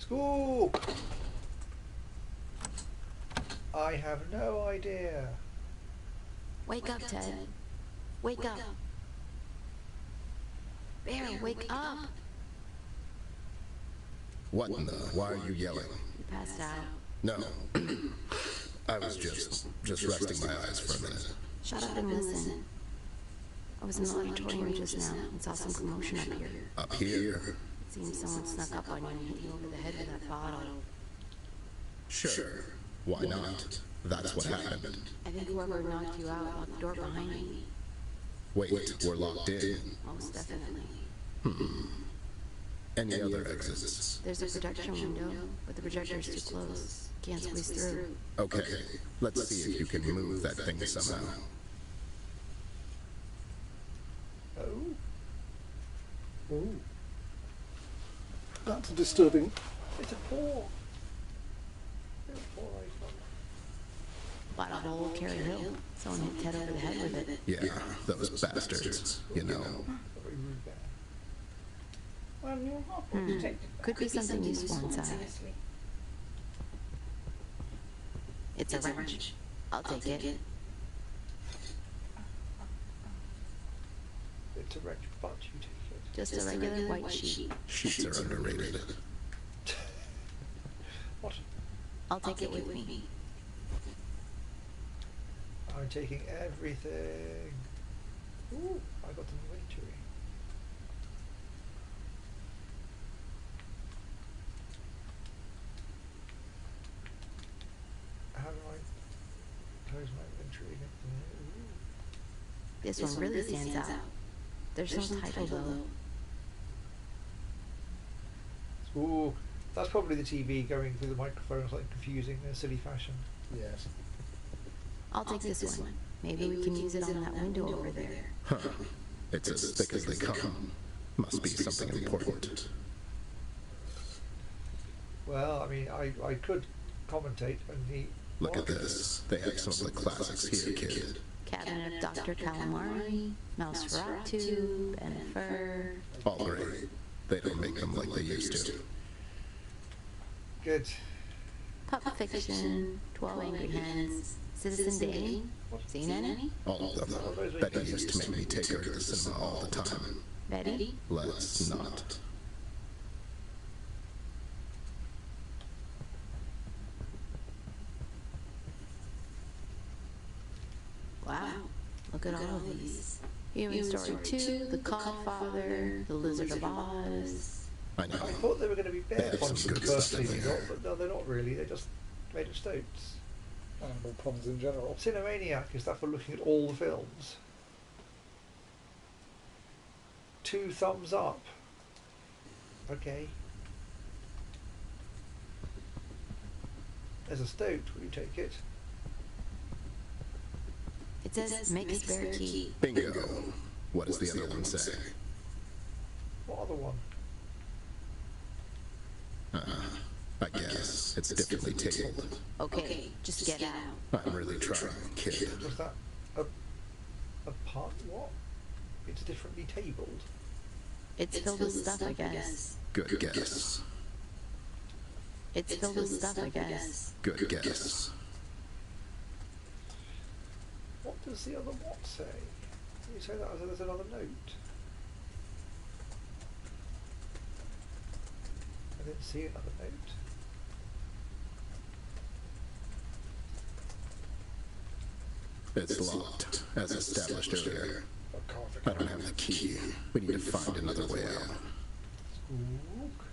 Squawk! I have no idea. Wake up, Ted. Wake up. Bear, wake up. What in the? Why are you yelling? You passed out. No. I was just resting my eyes for a minute. Shut up and listen. I was in the auditorium just now and saw some commotion up here. Up here? It seems someone snuck up on you and hit you over the head with that bottle. Sure. Why not? That's what happened. I think whoever knocked you out locked the door behind me. Wait, we're locked in? Most definitely. Any other exits? There's a projection window, but the projector's too close. Can't squeeze through. Okay, let's see if you can move that thing somehow. Oh. Oh. That's disturbing. It's a paw. It's a paw icon. Bottle hole, Carrie Hill. Someone hit Ted over the head with it. Yeah, those bastards, you know. Could be something useful inside. It's a wrench. I'll take it. It's a wrench, but you take it. Just a regular white sheet. Sheets are underrated. What? I'll take it with me. I'm taking everything. Ooh, I got an inventory. How do I close my inventory again? Ooh. This one really stands out. There's no title though. Ooh, that's probably the TV going through the microphone, like confusing in a silly fashion. Yes. I'll take this one. Maybe we can use it on that window over there. Huh. It's as thick as they come. Must be something important. Well, I mean, I could commentate and the... Look at this. They have some of the classics here, kid. Cabinet of Dr. Calamari, Nosferatu, Ben Fur. All great. They don't make them like they used to. Good. Pup Fiction, 12 Angry Hens, Citizen Dane. Seen any? All of them. Betty used to make me take her to the cinema all the time. Betty? Let's not. Wow, look at all of these. Human Story 2, The Godfather, The Lizard of Oz. I know. I thought they were going to be bear They have some ponds in the good first stuff in TV, there. but no, they're not really. They're just made of stoats. Animal ponds in general. Cinemaniac, is that for looking at all the films? 2 thumbs up. Okay. There's a stoat, will you take it? It says make a spare key. Bingo. What does the other one say? What other one? I guess it's differently tabled. Okay, just get out. I'm really trying, kid. Was that a part? What? It's differently tabled. It's filled with stuff, I guess. Good guess. It's filled with stuff, I guess. Good guess. What does the other what say? Can you say that as there's another note? I didn't see another note. It's locked, as established earlier. I don't have the key. We need to find another way out. Squawk.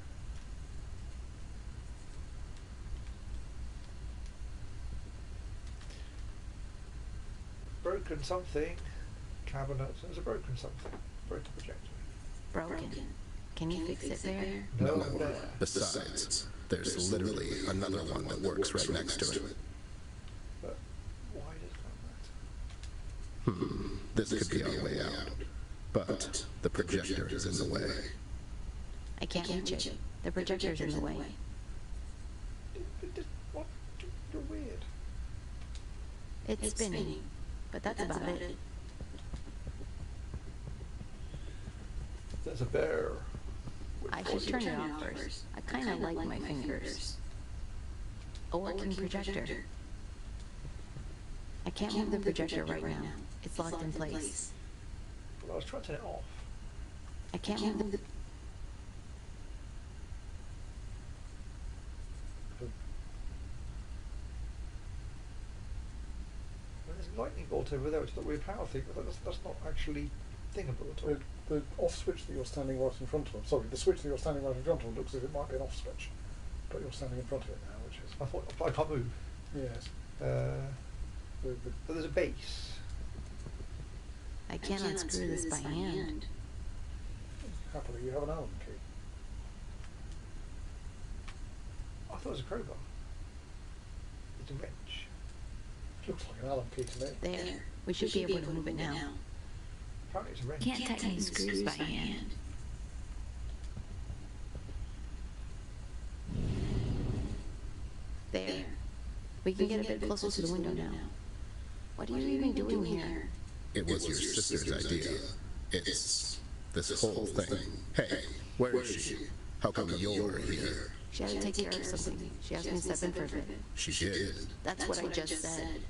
Broken something. Cabinet. There's a broken something. Broken projector. Broken. Can you fix it there? No. Bear. Besides, there's literally another one that works right next to it. But why does that matter? This could be our way out. But the projector is in the way. I can't reach it. The projector's in the way. What? You're weird. It's spinning, but that's about it. There's a bear. I should turn it off first. I kind of like my fingers. A working projector. I can't move the projector right now. It's locked in place. Well, I was trying to turn it off. I can't move the... There's a lightning bolt over there, which is not really a power thing, but that's not actually thingable at all. The off switch that you're standing right in front of, sorry, the switch that you're standing right in front of looks as if it might be an off switch, but you're standing in front of it now, which is... I thought I can't move. Yes. But there's a base. I can't unscrew this by hand. Happily, you have an Allen key. I thought it was a crowbar. It's a wrench. Looks like an Allen key to me. There. We should be able to move it now. Apparently it's a wrench. Can't tighten the screws by hand. There. We can get a bit closer to the window now. What are you even doing here? It was your sister's idea. It's this whole thing. Hey, where is she? How come you're here? She had to take care of something. She asked me to step in for a bit. She did. That's what I just said.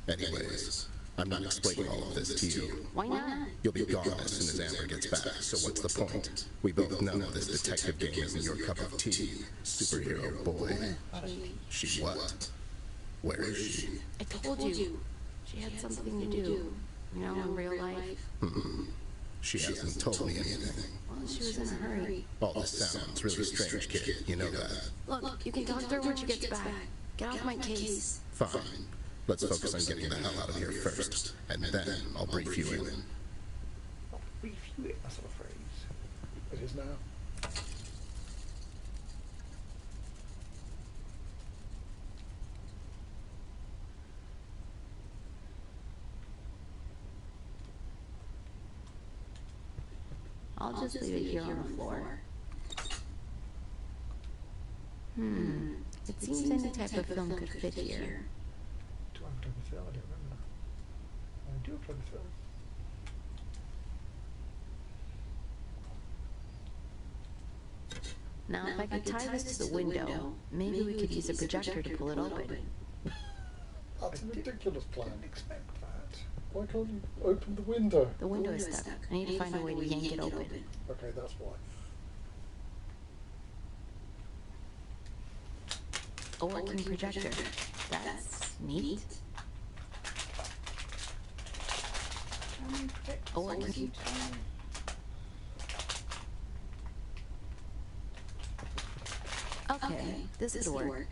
Anyways, I'm not explaining all of this to you. Why not? You'll be gone as soon as Amber gets back, so what's the point? We both know this detective game isn't your cup of tea, superhero boy. She what? Where is she? I told you. She had something to do. You know, in real life. She hasn't told me anything. Well, she was in a hurry. All this sounds really strange, kid. You know that. Look, you can talk to her when she gets back. Get off my case. Fine. Let's focus on getting the hell out of here first, and then I'll brief you in. Not brief you in, that's not a phrase. It is now. I'll just leave it here on the floor. It seems any type of film could fit here. Do I have a type of film? I don't remember. I do have a type of film. Now, if I could tie this to the window, maybe we could use a projector to pull it open. That's a ridiculous plan. I didn't expect that. Why can't you open the window? The window is stuck. I need to find a way to yank it open. Okay, that's why. A working projector. That's neat. A working... Okay, this would work.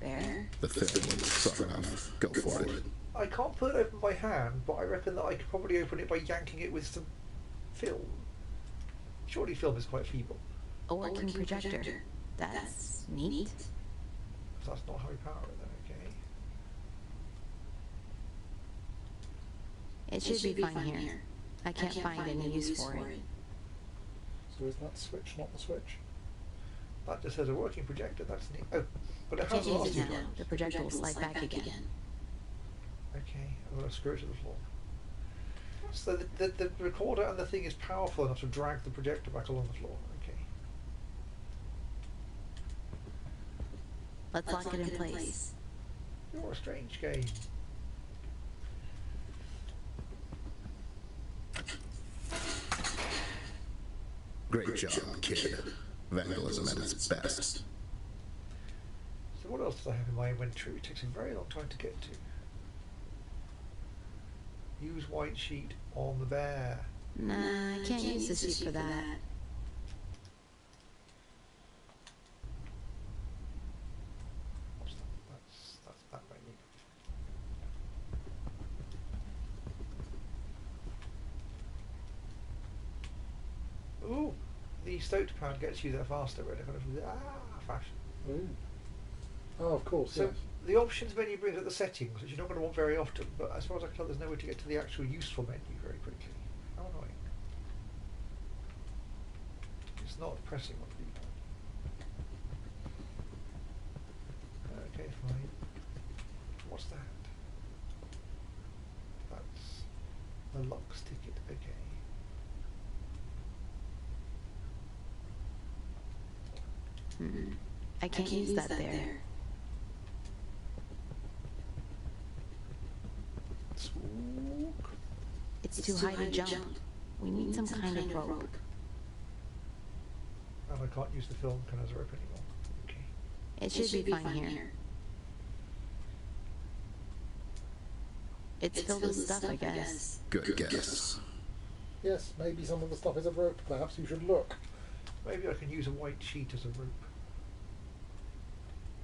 There. The film looks strong enough. Go for it. I can't put it open by hand, but I reckon that I could probably open it by yanking it with some film. Surely film is quite feeble. A working projector. That's neat. So that's not how we power it then, okay? It should be fine here. I can't find any use for it. So is that switch not the switch? That just says a working projector, that's neat. Oh, but it Can't has last use two it now. times. The projector will slide back again. Okay, I'm going to screw it to the floor. So the recorder and the thing is powerful enough to drag the projector back along the floor. Okay. Let's lock it in place. You're a strange game. Great job, kid. Vandalism at its best. So what else does I have in my inventory? It takes a very long time to get to. Use white sheet on the bear. Nah, I can't use this sheet for that. What's that? That's that menu. Ooh, the stoked pad gets you there faster, really. Kind of fashion. Ooh. Oh, of course, So yes. the options menu brings up the settings, which you're not going to want very often. But as far as I can tell, there's no way to get to the actual useful menu very quickly. How annoying! It's not pressing on the keypad. Okay, fine. What's that? That's the Lux ticket. Okay. I can't use that there. Sqook. It's too high to jump. We need some kind of rope. And I can't use the film can as a rope anymore. Okay. It should be fine here. It's filled with stuff, I guess. Good guess. Yes, maybe some of the stuff is a rope. Perhaps you should look. Maybe I can use a white sheet as a rope.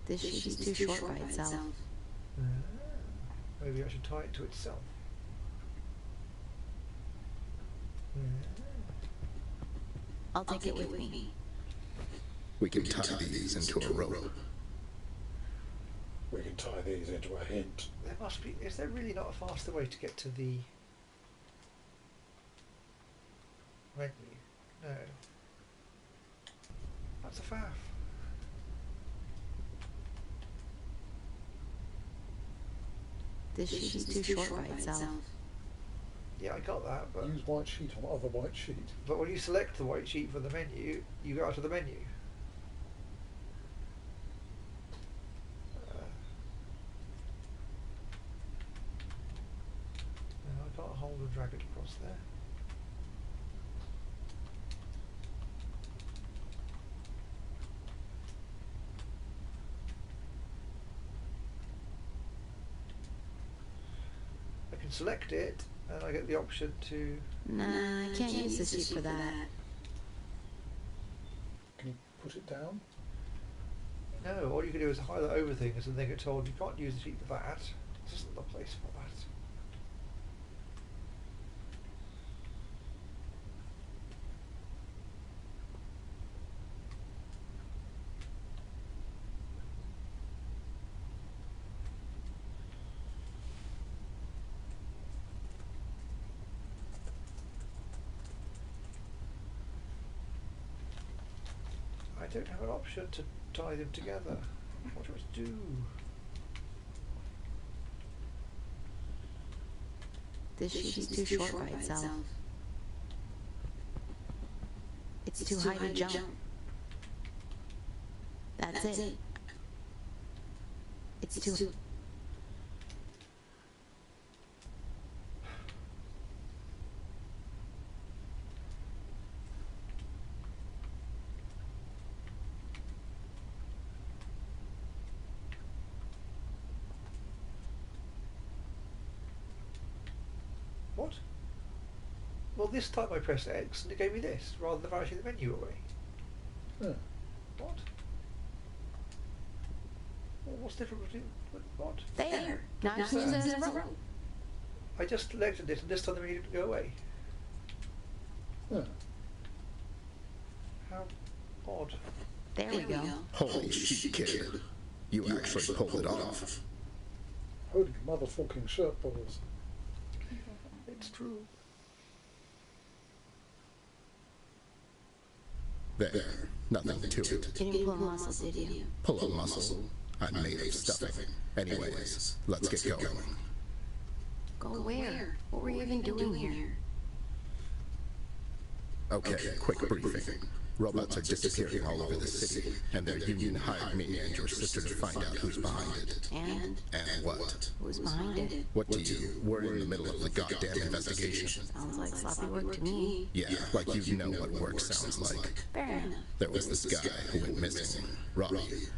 This sheet is too short by itself. Maybe I should tie it to itself. I'll take it with me. We can tie these into a rope. We can tie these into a hint. There must be. Is there really not a faster way to get to the menu? No. That's a faff. This sheet is too short by itself. Yeah, I got that, but Use white sheet on other white sheet. when you select the white sheet for the menu, you go out to the menu. No, I can't hold and drag it across there. I can select it, and I get the option to. Nah, I can't use this sheet for that. Can you put it down? No, all you can do is highlight over things and then get told you can't use the sheet for that. This isn't the place for that. I don't have an option to tie them together. What do I do? This sheet is too short by itself. It's too high to jump. That's it. It's too... What? Well, this time I pressed X and it gave me this, rather than vanishing the menu away. Yeah. What? Well, what's different between... What? There! Now I can use it as a rope. I just selected it and this time the menu didn't go away. Yeah. How odd. There we go. Holy shit, kid. You actually pulled it off. Holy motherfucking shirt balls. It's true. There. Nothing to it. You didn't pull a muscle, did you? Pull a muscle. I'm made of stuffing. Anyways, let's get going. Go where? What were you even doing here? Okay, quick briefing. Robots are disappearing all over the city, and their union hired me and your sister to find out who's behind it. And? And what? Who's behind it? What do you... We're in the middle of the goddamn investigation. Sounds like sloppy work to me. Yeah, like you know what work sounds like. Fair enough. There was this guy who went missing. Robbie.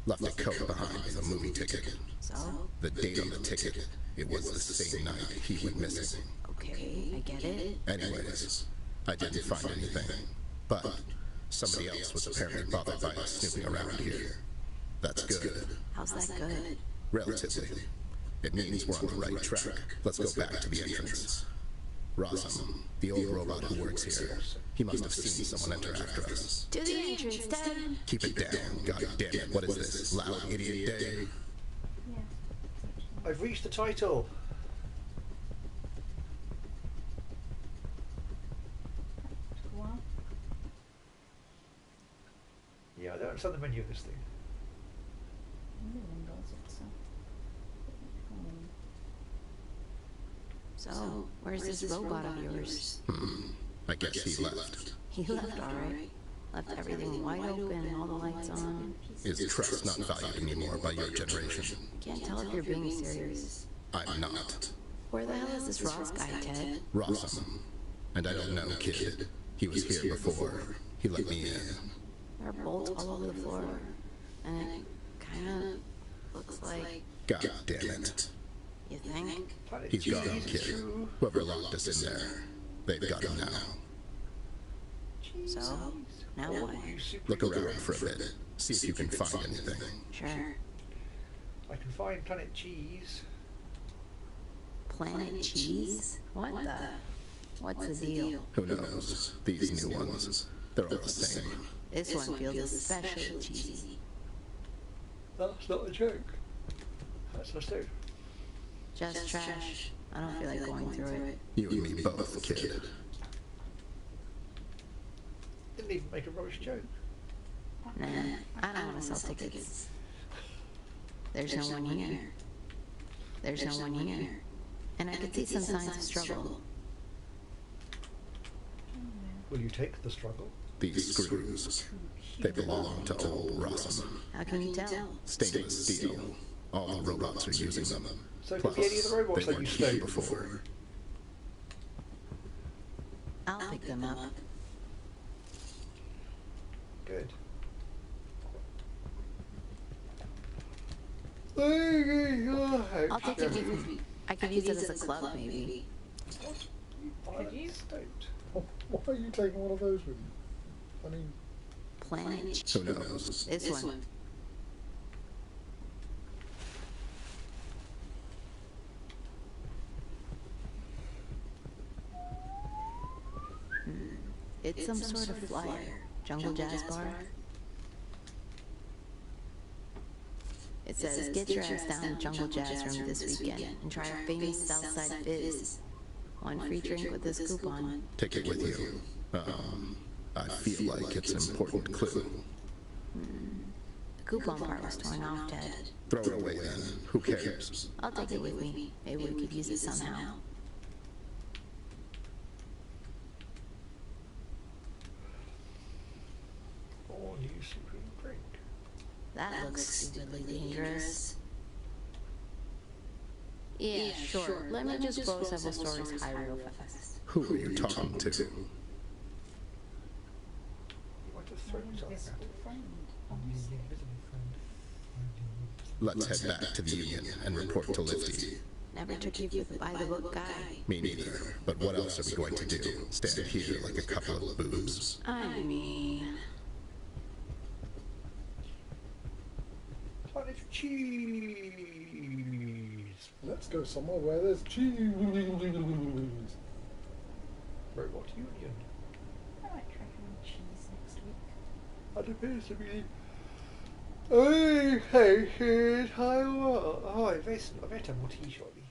Left a coat behind with a movie ticket. So? The date on the ticket, it was the same night he went missing. Okay, I get it. Anyways, I didn't find anything. But somebody else was apparently bothered by us snooping around here. That's good. How's that good? Relatively. It means we're on the right track. Let's go back to the entrance. Rossum, the old robot who works here, he must have seen someone enter after us. To the entrance, Dad! Keep it down, god damn it. What is this, loud idiot day? I've reached the title. Yeah, I don't understand the menu of this thing. So, where's this robot of yours? I guess he left. He left, alright. Left everything wide open, all the lights on. Is trust not valued anymore by your generation? Can't tell if you're being serious. I'm not. Where the hell is this Ross guy, Ted? Rossum. And I don't know, kid. He was here before. He let me in. There are bolts all over the floor. And it kinda looks like... God damn it. You think? He's got him, kid. Whoever locked us in there, they've got him now. So, now what? Look around for a bit. See if you can find anything. Sure. I can find Planet Cheese. Planet Cheese? What the? What's the deal? Who knows? These new ones, they're all the same. This one feels especially cheesy. That's not a joke. That's a suit. Just trash. I don't feel like going through it. You and me both, kid. Didn't even make a rubbish joke. Nah, I don't want to sell tickets. There's no one here. There's no one here. And I could see some signs of struggle. Will you take the struggle? These screws, they belong to old Rossum. How can you tell? Stainless steel. All the robots are using them. So it Plus, could be any of the robots they that you weren't here stole before. I'll pick them up. Good. I'll take it with me. I could use it as a club, maybe. Could you? Don't. Why are you taking one of those with you? I mean, Planet. Who knows? This one. It's some sort of flyer. Jungle Jazz Bar. It says, get your ass down to Jungle Jazz Room this weekend and try our famous Southside Fizz. One free drink with this coupon. Take it with you. I feel like it's an important clue. The coupon part was torn off, Ted. Throw it away then. Who cares? I'll take it with me. Maybe we could use it somehow. All new supreme drink. That looks stupidly dangerous. Yeah, sure. Let me just blow several stories high real fast. Who are you talking to? You want to throw something at it? I'm the invisible friend. Let's head back to the Union and report to Lifty. Never took you for the by-the-book guy. Me neither. But what else are we going to do? Stand here like a couple of boobs? I mean... Planet Cheese! let's go somewhere where there's cheese. Robot Union. I might try having cheese next week. That appears to be... Okay, here's how... Oh, I better more tea shortly.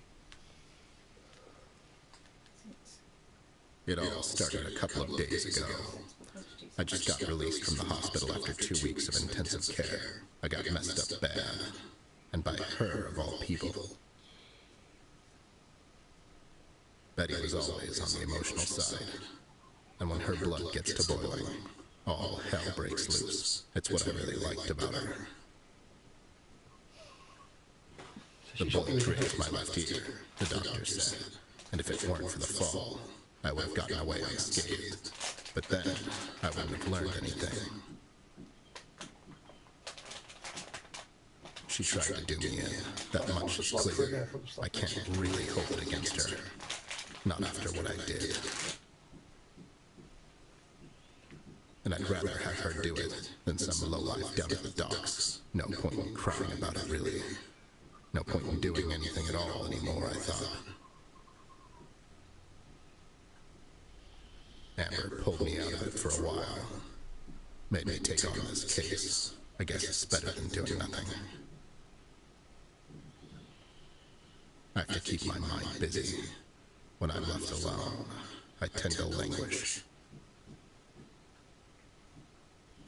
It all started a couple of days ago. I just got released from the hospital after 2 weeks of intensive care. I got messed up bad. And by her, of all people. Betty was always on the emotional side. And when her blood gets to boiling, all hell breaks loose. It's what I really liked about her. The bullet grazed my left ear, the doctor said. And if it weren't for the fall, I would have gotten away unscathed. But then, I wouldn't have learned anything. She tried to do me in. That much is clear. I can't really hold it against her. Not after what I did. And I'd rather have her do it than some lowlife down at the docks. No point in crying about it, really. No point in doing anything at all anymore, I thought. Amber pulled me out of it for a while. Made me take on this case. I guess it's better than doing nothing. I have to keep my mind busy. When I'm left alone, I tend to languish.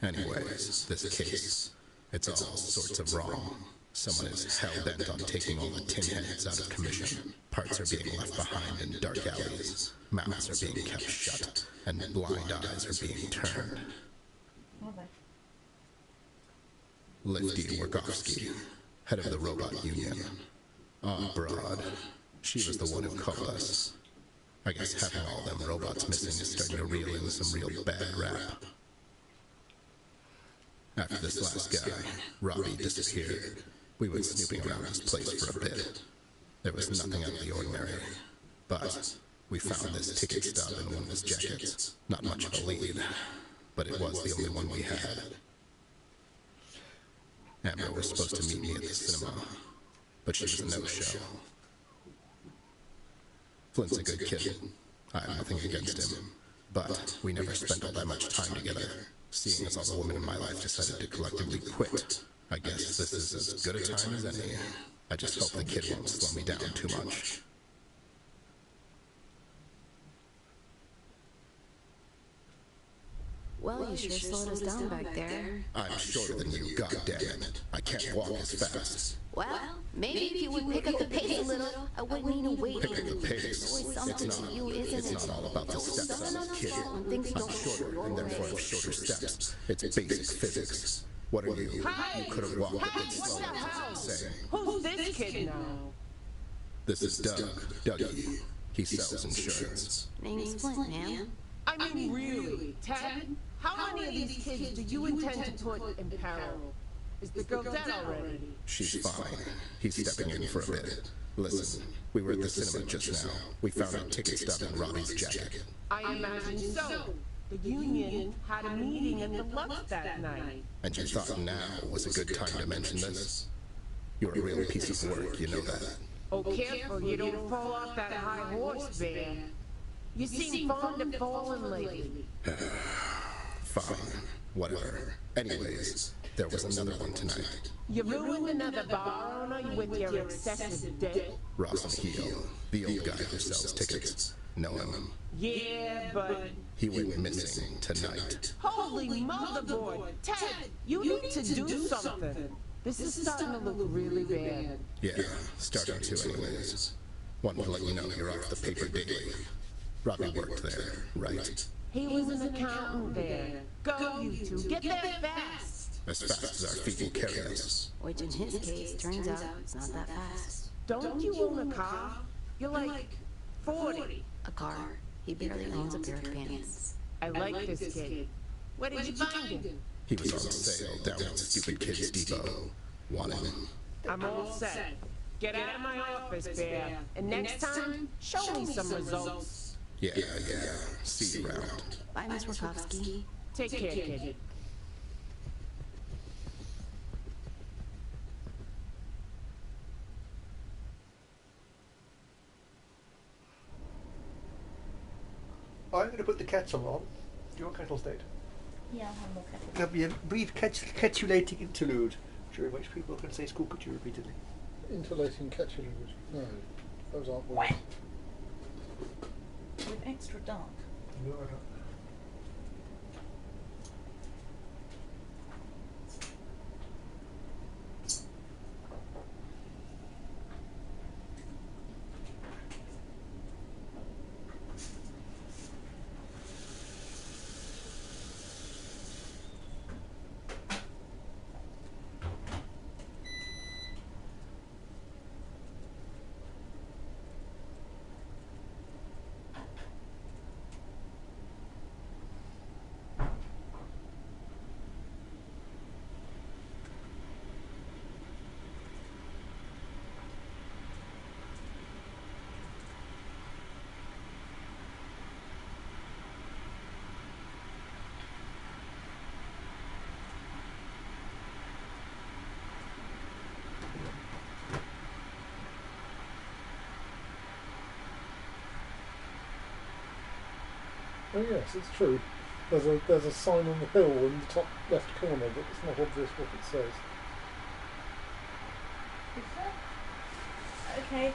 Anyways, this case, it's all sorts of wrong. Someone is hell-bent on taking all the tin heads out of commission. Parts are being left behind in dark alleys. Mouths are being kept shut, and blind eyes are being turned. Lifty Wargowski, head of the robot union. Broad. She was the one who called us. I guess having all them robots missing is starting to reel in some real bad rap. After this last guy, Robbie, disappeared, we went snooping around this place for a bit. There was nothing out of the ordinary, but we found this ticket stub in one of his jackets. Not much of a lead, but it was the only one we had. Amber was supposed to meet me at the cinema, but she was a no-show. Flint's a good kid. I have nothing against him, but we never spent all that much time together. Seeing as all the women in my life decided to collectively quit, I guess this is as good a time as any. I just hope the kid won't slow me down too much. Well, you sure slowed us down back there. I'm shorter than you, goddammit. I can't walk as fast. Well, maybe if you would pick up the pace a little, I wouldn't need to wait. Pick up the pace. Always something to you, isn't it? It's not all about the steps on a kid. Things I'm don't shorter go and therefore have shorter steps. It's basic physics. What are you? You could have walked a bit slower. Say, Who's this kid now? this is Doug. Dougie. He sells insurance. Name's Flint, man. I mean, really, Ted? How many of these kids do you intend to put in peril? Is the girl dead already? She's fine. He's stepping in for a bit. Listen, we were at the cinema just now. We found a ticket stub in Robbie's jacket. I imagine so. The union had a meeting in the Lux that night. And you thought now was a good time to mention this? You're a real piece of work, you know that. Oh, careful you don't fall off that high horse, Bear. You seem fond of falling lately. Fine. Whatever. Anyways, there was another one tonight. You ruined another bar owner with your excessive debt. Rosenheel, the old guy who sells tickets. Know him? Yeah, but... He went missing tonight. Holy motherboard! Ted, you need to do something. This is starting to look really bad. Yeah, starting to anyways. Wanted to let you know you're off the paper daily. Robbie worked there, right? He was an accountant there. Go, you two. Get there fast. As fast as our feet will carry us. Which in his case, turns out it's not that fast. Don't you own a car? You're like 40. A car. He barely owns a pair of pants. I like this kid. Where did you find him? He was on sale down at Stupid Kids Depot. Want him? I'm all set. Get out of my office, Bear. And next time, show me some results. Yeah. See you around. Bye, Miss Warkowski. Take care, kid. I'm going to put the kettle on. Do you want kettle state? Yeah, I'll have more kettle. There'll be a brief ketulating interlude during which people can say sqook at you repeatedly. Interlating catching. No, those aren't words. With extra dark. No, I don't. Oh yes, it's true. There's a sign on the hill in the top left corner, but it's not obvious what it says. Is that? Okay.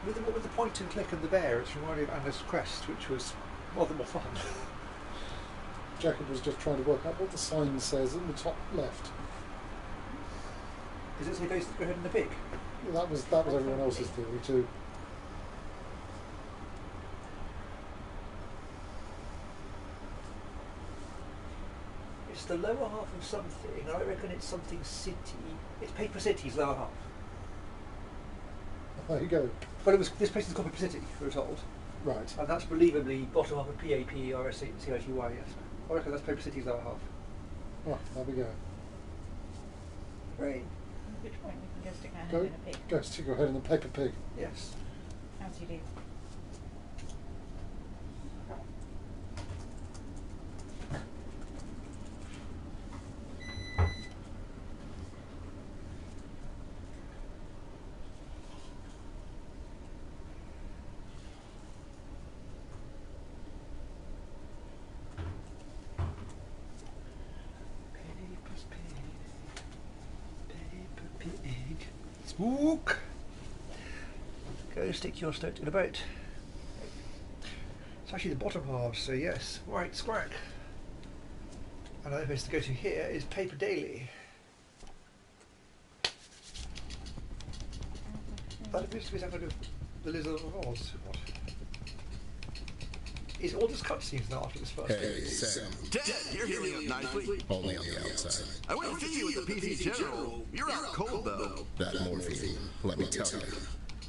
with the point and click and the bear, it's reminded of Anna's Quest, which was rather more fun. Jacob was just trying to work out what the sign says in the top left. Does it say go ahead and the pig? That was everyone else's theory too. It's the lower half of something, and I reckon it's something city. It's Paper City's lower half. There you go. But this place is called Paper City, we were told. Right. And that's believably bottom half of PAPERCITY, yes. I reckon that's Paper City's lower half. Oh, there we go. Great. Which point we can go stick our head Go, in a pig? go stick your head in the paper pig. Yes. How do you do? Paper pig. Sqook! Go stick your snout in a boat. It's actually the bottom half, so yes. Right, squack. Another place to go to here is Paper Daily. That appears to be some kind of the Lizard of Oz. What? Is all this cutscenes now after this first? Hey, Sam. Ted, you're healing up nicely. Only on the outside. I went to see you at the PC General. You're out cold, though. That morphine, let me tell you,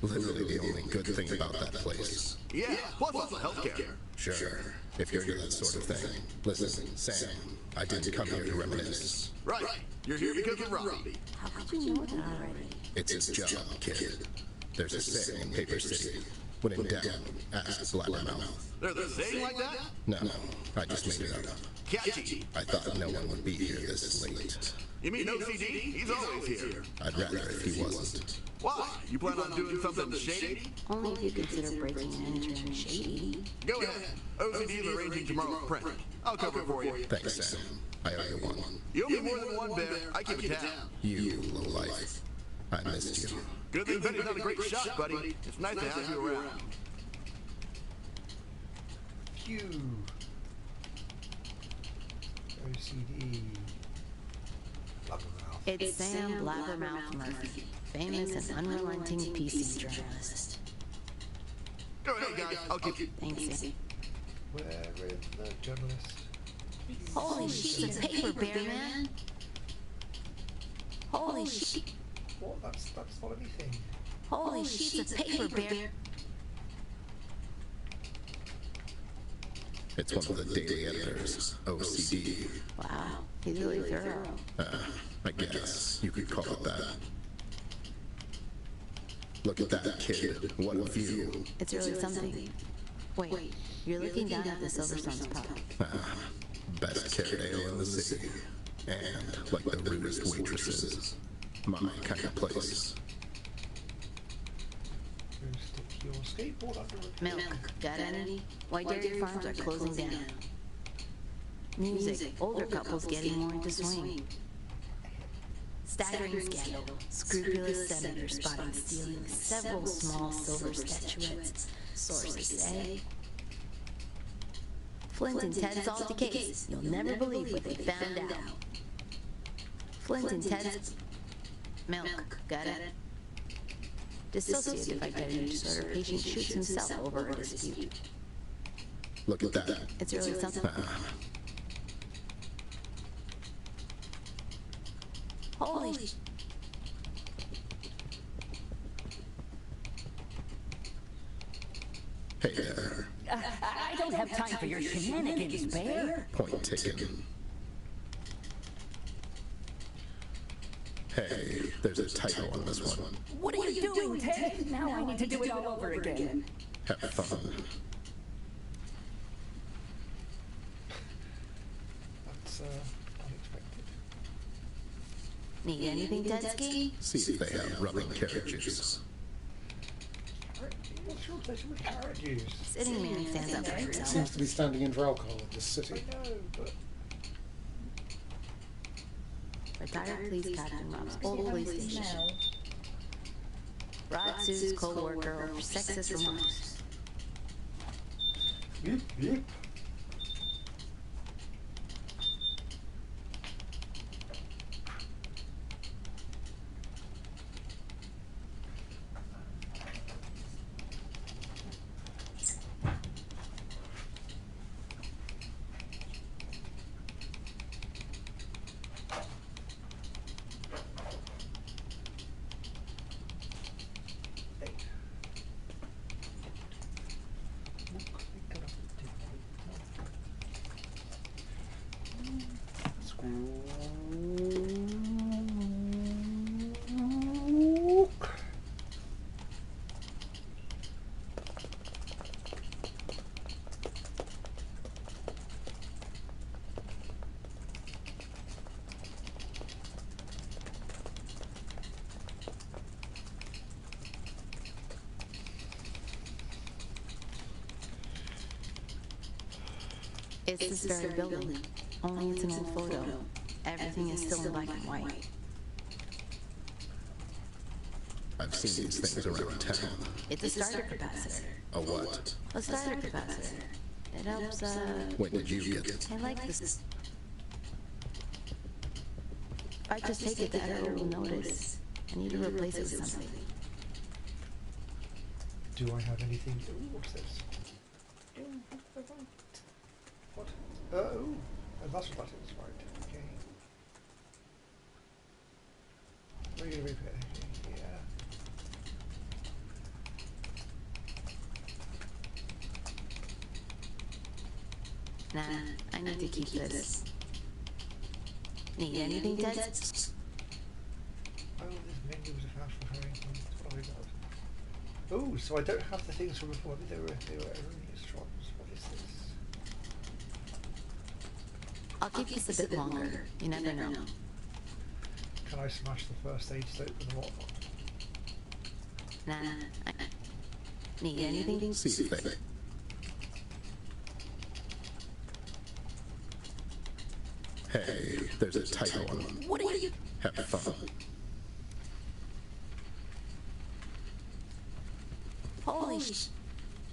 literally the only good thing about that place. Yeah, plus lots of healthcare. Sure, if you're into that sort of thing. Listen, Sam, I didn't come here to reminisce. Right. You're here because of Robbie. How could you know that already? It's his job, kid. There's a saying in Paper City. When in doubt, ask Blabbermouth. There's a saying like that? No, I just made it up. Catchy. I thought no one would be here this late. You mean OCD? He's always here. I'd rather if he wasn't. Why? You plan on doing something shady? Only if you consider breaking and entering shady. Go ahead. OCD is arranging tomorrow's print. I'll cover it for you. Thanks, Sam. I owe you one. You owe me more than one, Bear. I keep it down. You lowlife. I missed you. Good thing Betty's not a great shot, buddy. It's nice to have you around. Phew. OCD. Blabbermouth. It's Sam Blabbermouth Murphy, famous and unrelenting PC journalist. Go ahead, guys. I'll keep you. Thanks, Sam. Where is the journalist? Holy sheets of paper, Bear Man! Holy sheet! What? That's not anything. Holy sheets of paper, Bear! It's one of the daily editors, OCD. Wow, he's really thorough. I guess you could call it that. Look at that kid. What a view. It's really something. Wait, you're looking down at the Silver Sun's pub. Best carrot ale in the city. And like the rudest waitresses. My kind of place. Go stick your skateboard under a Milk, got any? White dairy farms are closing down. Music, older couples getting more into swing. Staggering scandal, scrupulous senator spotted stealing several small silver statuettes, sources say. Flint and Ted solved the case. You'll never believe what they found out. Flint and Ted's milk, got it? Dissociative identity disorder patient shoots himself over a dispute. Look at that. It's really something. Holy sh... Hey there. I don't have time for your shenanigans, Bear. Point taken. Hey, there's a typo on this one. What are you doing, Ted? Now I need to do it all over again. Have fun. That's unexpected. Need anything, Tedski? See if they have rubbing carrot juice. What's your obsession with carrot juice? Sitting man stands up for himself. Seems to be standing in for alcohol in this I city. know, but Retired police captain robs old police station. Smell. Ratsu's co-worker or sexist remarks. Yep, yep. Squook. It's this very building, only it's an old photo. Everything is still in black and white. I've seen these things around town. It's a starter capacitor. A what? A starter capacitor. It helps, When did you get it? I like this. If I just take it, the editor will notice. I need to replace it with something. Do I have anything? Ooh, what's this? What? Oh, that's what that is, right. Okay. Where are you going to repair? Yeah. Nah, I need to keep this. Need anything, Ted? Oh, this menu was a flash for hurrying. What have we got? Oh, so I don't have the things from before. They were erroneous drops. What is this? I'll keep this a bit longer. You never know. Can I smash the first aid soap with a what? Nah, I need anything? See thing. Hey, there's a typo on them. What are you? Have fun. Holy sh...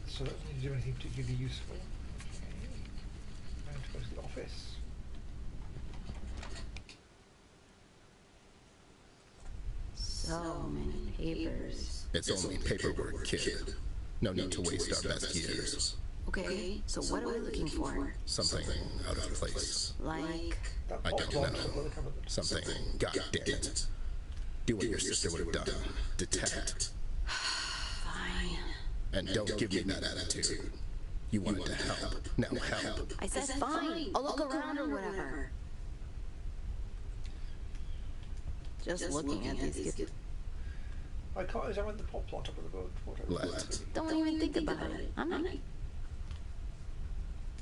So that doesn't do anything particularly useful. Okay. And to go to the office. So many papers. It's only paperwork, kid. No need to waste our best years. Okay, so what are we looking for? Something out of place. Like... That I box don't box know. up with the cover. Something, god damn it. Do what your sister would have done. Detect. Fine. And don't give me that attitude. You wanted to help. Now help. I said fine. I'll look around or whatever. Just looking at these kids. I can't examine the pop plant up with the boat. Let. Don't even think about it. I'm not...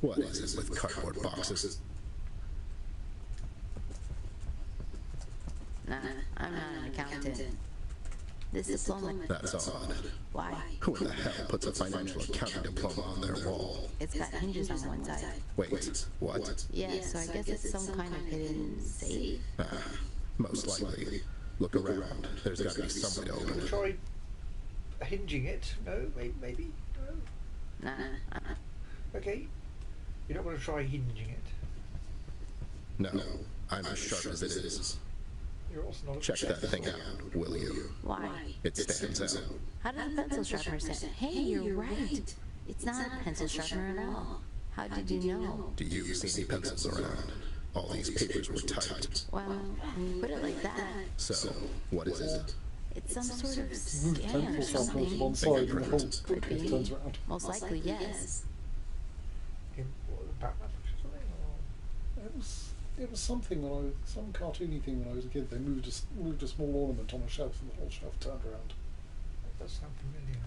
What is it with cardboard boxes? Nah, I'm not an accountant. This diploma... That's odd. Why? Who in the hell puts a financial accounting diploma on their wall? It's got hinges on one side. Wait, what? Yeah, so I guess it's some kind of hidden safe. Most likely. Look around. There's got to be some way to open it. Try hinging it. No, maybe. No. Nah, Okay. You're not going to try hinging it. No, I'm as sharp as it is. You're also not. Check that thing out, will you? why? It stands out. How did the pencil sharpener stand? Hey, you're right. It's not a pencil sharpener at all. How did you know? Do you see any pencils around? All these papers were typed. Well, when you put it like that, So, what is it? it's some sort of Move scanner or pencil sharpener to one something. side and the whole Fingerprint. Could bookcase be. turns around. Most likely, yes. In Batman or something? It was something when some cartoony thing when I was a kid. They moved a small ornament on a shelf and the whole shelf turned around. That does sound familiar.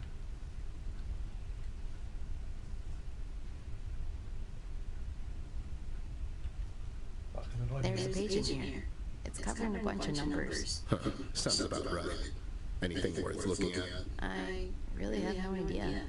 That's going to annoy There's a me. page in here. It's covering a bunch of numbers. Huh, sounds about right. Anything worth looking at? I really have no idea.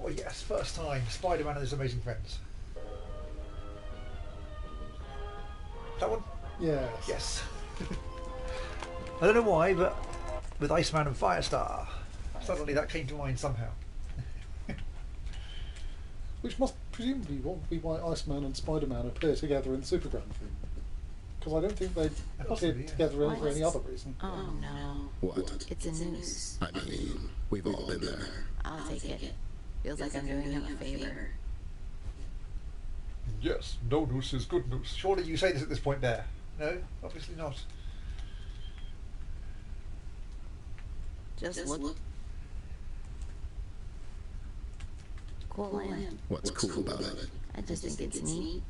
Oh yes, first time. Spider-Man and his amazing friends. That one? Yes. Yes. I don't know why, but with Iceman and Firestar, suddenly that came to mind somehow. Which must presumably be why Iceman and Spider-Man appear together in the Superman film. Because I don't think they appeared yes. together for any other reason. Oh no. What? It's a noose. I mean, we've all been there. I'll take it. Feels like I'm doing him a favor. Yes, no noose is good noose. Surely you say this at this point there. No? Obviously not. Just look. Cool in. What's cool about it? I just think it's neat.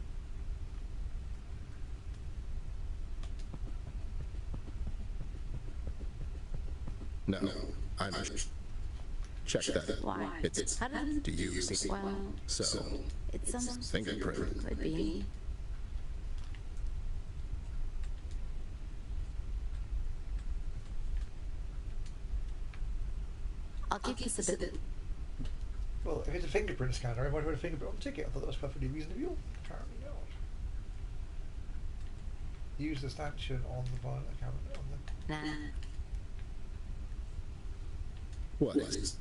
No, I'm... Check that. Why? It's... How does it... Do you see? Well, So, it's some... fingerprint. Could be. I'll keep this a bit... Well, if it's a fingerprint scanner, I might have a fingerprint on the ticket. I thought that was perfectly reasonable. Apparently not. Use the stanchion on the violent camera. On the... Nah. What is...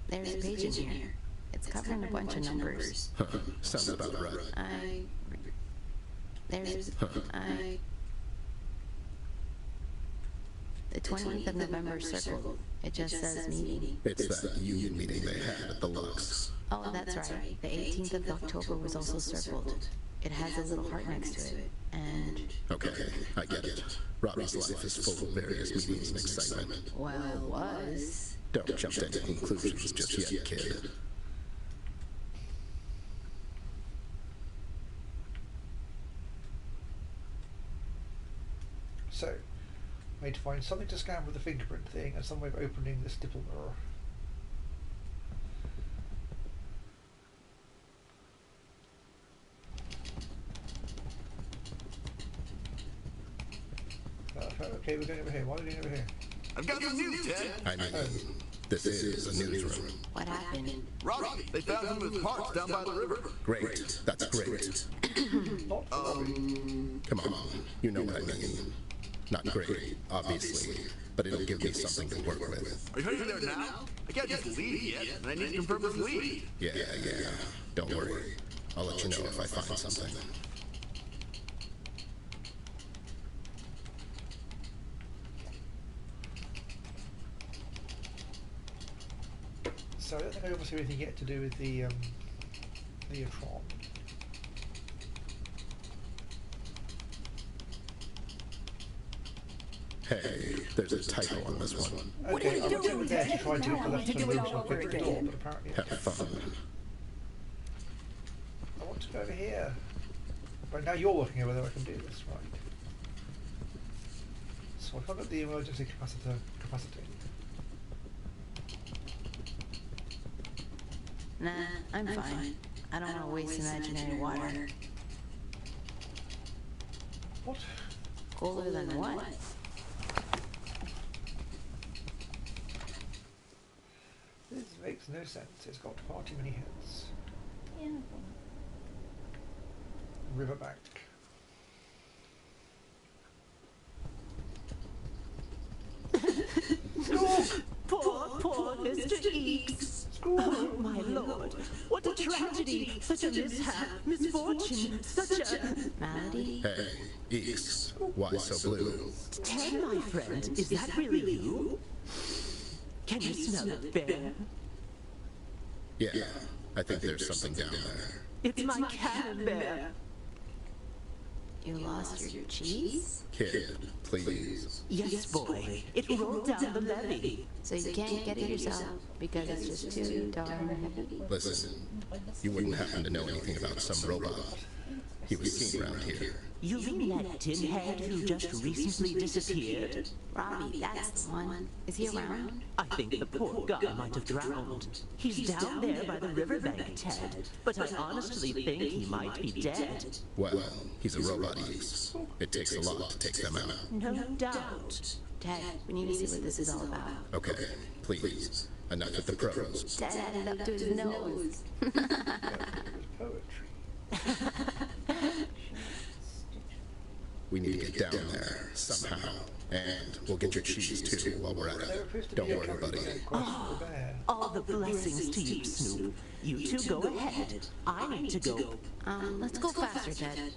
There's a page in here. It's covering a bunch of numbers. Huh, sounds about right. There's... The 20th of November is circled. It just says meeting. It's that union meeting they had at the Lux. Oh, that's right. The 18th of October was also circled. It has a little heart next to it. And... Okay, I get it. Robbie's life is full of various meetings and excitement. well, was... Don't jump to any conclusions just yet, kid. So, I need to find something to scan with the fingerprint thing and some way of opening this stipple mirror. Okay, we're going over here. Why are we going over here? I've got some news, Ted. I mean, this is a newsroom. What happened? Robbie, they found him with parts down by the river. Great, that's great. Not Come on, you know what I mean. Not great, obviously, but it'll give me something to work with. Are you heading there now? I can't just leave yet, and I need to confirm this lead. Yeah. Don't worry. I'll let you know if I find something. So I don't think I almost have anything yet to do with the Neutron. Hey, there's a typo on this one. Okay, I was doing, over there to Ted? try to Now get I the want left to turn do it move all so I over get the door, again. but apparently Have fun. I want to go over here. But now you're working over there, I can do this, right. So I can't get the emergency capacity. Nah, I'm fine. I don't want to waste imaginary water. What? Colder than what? This makes no sense. It's got far too many heads. Yeah, no problem. Riverbank. Poor Mr. Eeks. Oh, my lord. What a tragedy. Such a mishap, misfortune, such a... Malady? Hey, Eeks, why so blue? Ted, my friend, is that really you? Can you smell it, Bear? Yeah, I think there's something down there. It's my cannon, Bear. You lost your cheese? Kid, please. Yes, boy. It rolled down the levee. So you can't get it yourself because it's just too darn heavy? Listen, you wouldn't happen to know anything about some robot. He was seen around here. You mean that tin head who just recently disappeared? Robbie, that's the one. Is he around? I think the poor guy might have drowned. He's down there by the riverbank, Ted, but I honestly think he might be dead. Well, he's a robot Eeks. It takes a lot to take them out. No doubt. Ted, we need to see what this is all about. Okay, please. Enough with the prose. Ted had it up to his nose. Poetry. We need to get down there, somehow. And we'll get your cheese, too, while we're at it. Don't worry, buddy. All the blessings to you, Snoop. You two go ahead. I need to go. Let's go faster, Ted.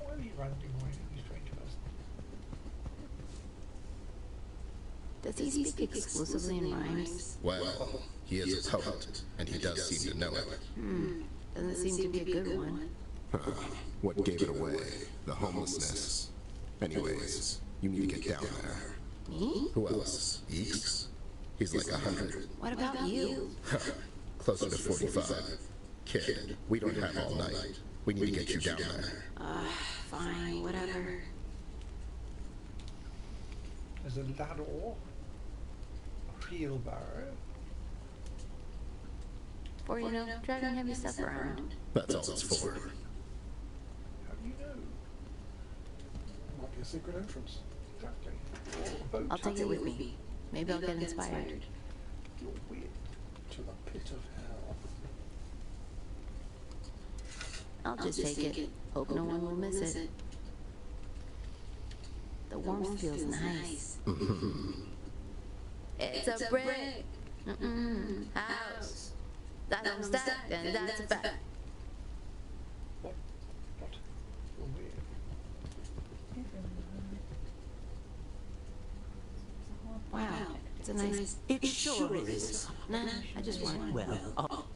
Why are you randomly whining, you strange person? Does he speak exclusively in rhymes? Well, he is a poet, and he does seem to know it. Doesn't seem to be a good one. What gave it away? The homelessness. Anyways, you need to get down there. Me? Who else? Eeks? He's like 100. What about you? Closer to 45. Kid, we don't have all night. We need to get you down there. Fine, whatever. There's a ladder, a wheelbarrow. Or, you know, dragging heavy stuff around. That's all it's for. How do you know? Might be a secret entrance. Exactly. Or a boat. I'll take it with me. Maybe I'll get inspired. You're weird. To the pit of hell. I'll just take it. Hope no one will miss it. The warmth feels nice. It's a brick. House. That I'm stacked and that's a fact. What? You're weird. Wow, it's a nice... It sure is. Nah, I just want... Well,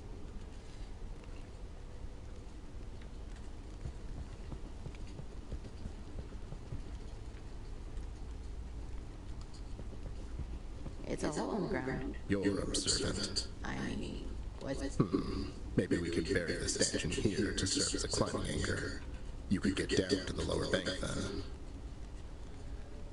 It's a home ground. You're observant. I mean, what's... Maybe we could bury the stanchion here to serve as a climbing anchor. You could get down to the lower bank then.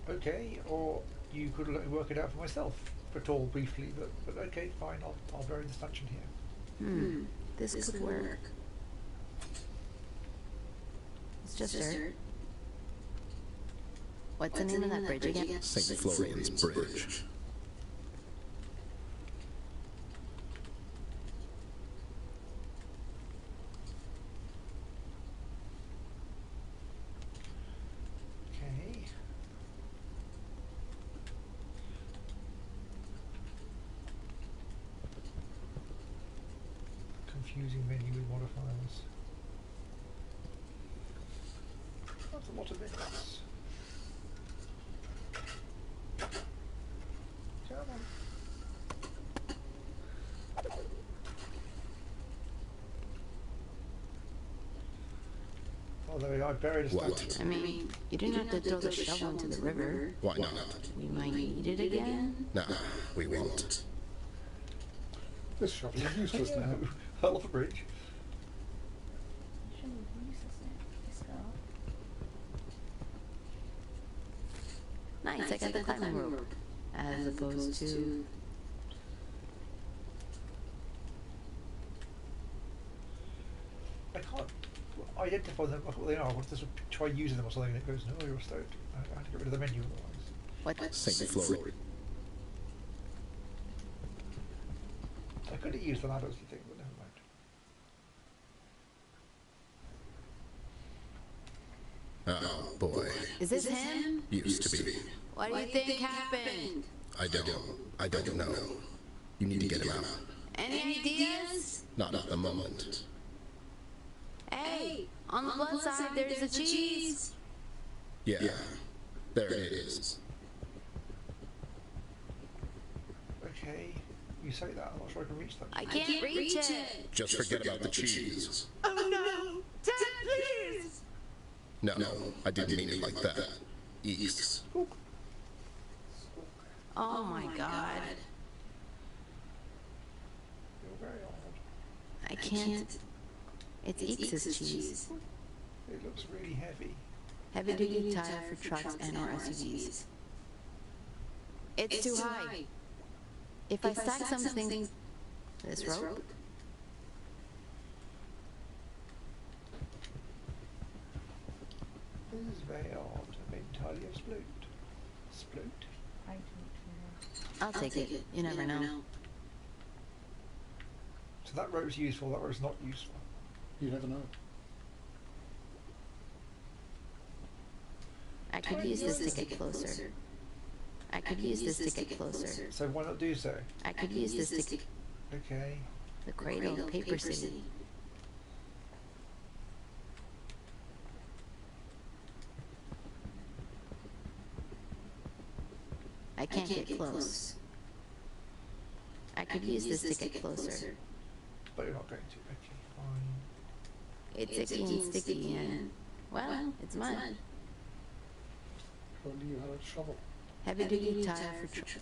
Okay, or you could let me work it out for myself. But all briefly, but okay, fine, I'll bury the stanchion here. This could work. It's just dirt. What's the name of that bridge again? St. Florian's Bridge. Okay. Confusing menu with modifiers. That's a lot of minutes. Come on. Although I buried a What? statue. I mean, you didn't have to throw the shovel into the river. Why not? We might need it again. Nah, we won't. This shovel is useless now. Hell of a bridge. Nice, I got the climbing rope. As opposed to... I can't identify them what they are. I want to sort of try using them or something, and it goes, no, you're a stone. I have to get rid of the menu otherwise. What? St. Florian. I could have used the ladders thing, but never mind. Oh, boy. Is this him? Used to be. What do you think happened? I don't know. You need to get him out. Any ideas? Not at the moment. Hey, on the blood side, there's the cheese. Yeah, there it is. Okay, you say that, I'm not sure I can reach them. I can't reach it. Just forget about the cheese. oh no! Dad, please! No, I didn't mean it like that. Eeks. Oh my god. You're very old. I can't... It's Eeks' cheese. It looks really heavy. Heavy-duty tire for trucks and or SUVs. It's too high. If I stack something... This rope? This is very odd. Made entirely of sploot. Sploot? I don't know. I'll take it. You never know. So that rope's useful, that rope's not useful. You never know. I could use this to get closer. I could use this to get closer. So why not do so? I could use this to get... Okay. The Cradle, Paper City. I can't get close. I could use this to get closer. But you're not going to. Okay, fine. It's icky and sticky and... Well, it's mud. If only you had a shovel. Heavy-duty tire for trucks.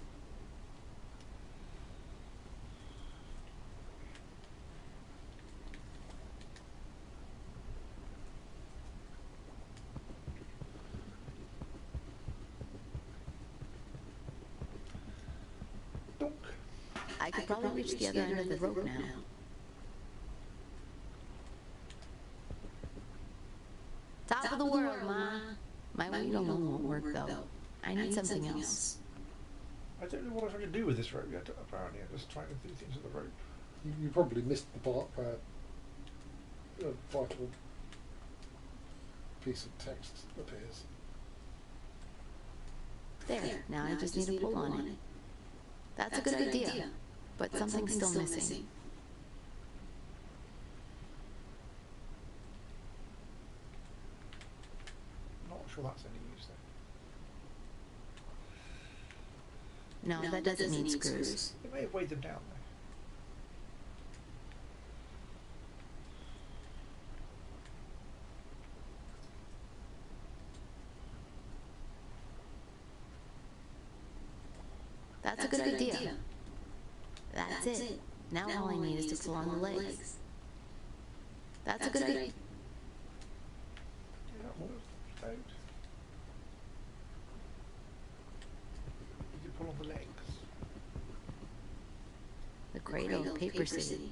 Donk. I could probably reach the other end of the rope now. Top of the world, Ma. My wheel alone won't work, though. I need something else. I don't know what I'm trying to do with this rope yet, apparently. I'm just trying to do things with the rope. You probably missed the part where a vital piece of text appears. There, now I just need to pull on it. That's a good idea, but something's still missing. Not sure that's any use though. No, that doesn't need screws. It may have weighed them down though. That's a good idea. That's it. Now all I need is to pull on the legs. That's a good idea. Yeah, that works. Out. You can pull on the legs. The Cradle, Paper City.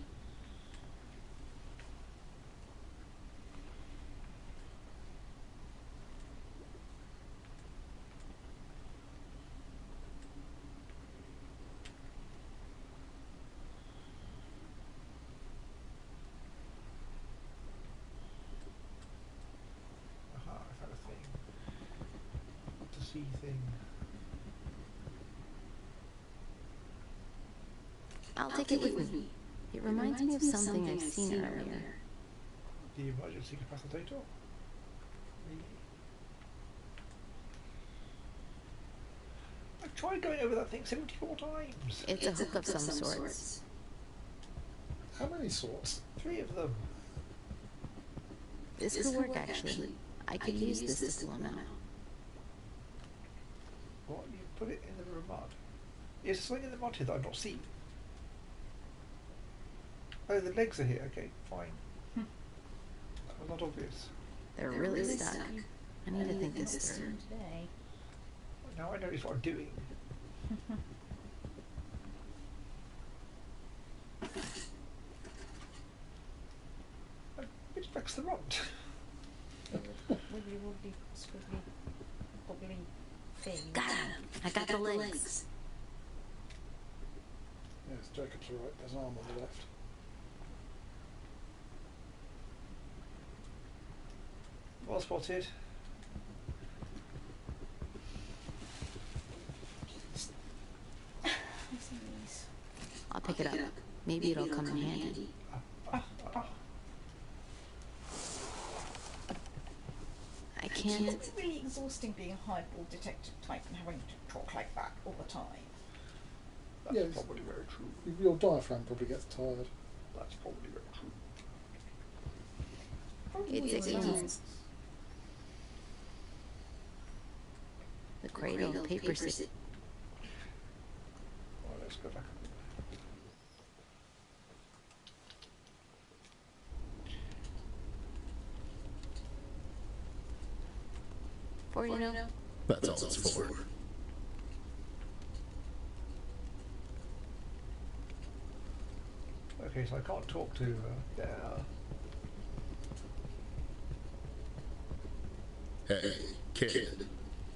Aha, I found a thing. To see thing. I'll take it with me. It reminds me of something I've seen earlier. The emergency capacitator. Maybe. I've tried going over that thing 74 times. It's a hook of some sorts. How many sorts? 3 of them. This could work, actually. I could use this to pull him out. What? You put it in the mud? Is there something in the mud here that I've not seen? Oh, the legs are here. Okay, fine. That was not obvious. They're really stuck. I need to think this through. Today. Now I notice what I'm doing. It affects the rod. Wibbly wobbly, squibbly, bobbly thing. Got him! I got the legs. Yes, Jacob's right. There's an arm on the left. Well spotted. I'll pick it up. Maybe it'll come in handy. I can't... It's really exhausting being a highball detective type and having to talk like that all the time. That's Yes. probably very true. Your diaphragm probably gets tired. That's probably very true. It's against the Cradle, Paper City. Well, let's go back. For you know? That's all it's for. Okay, so I can't talk to there. Hey, kid.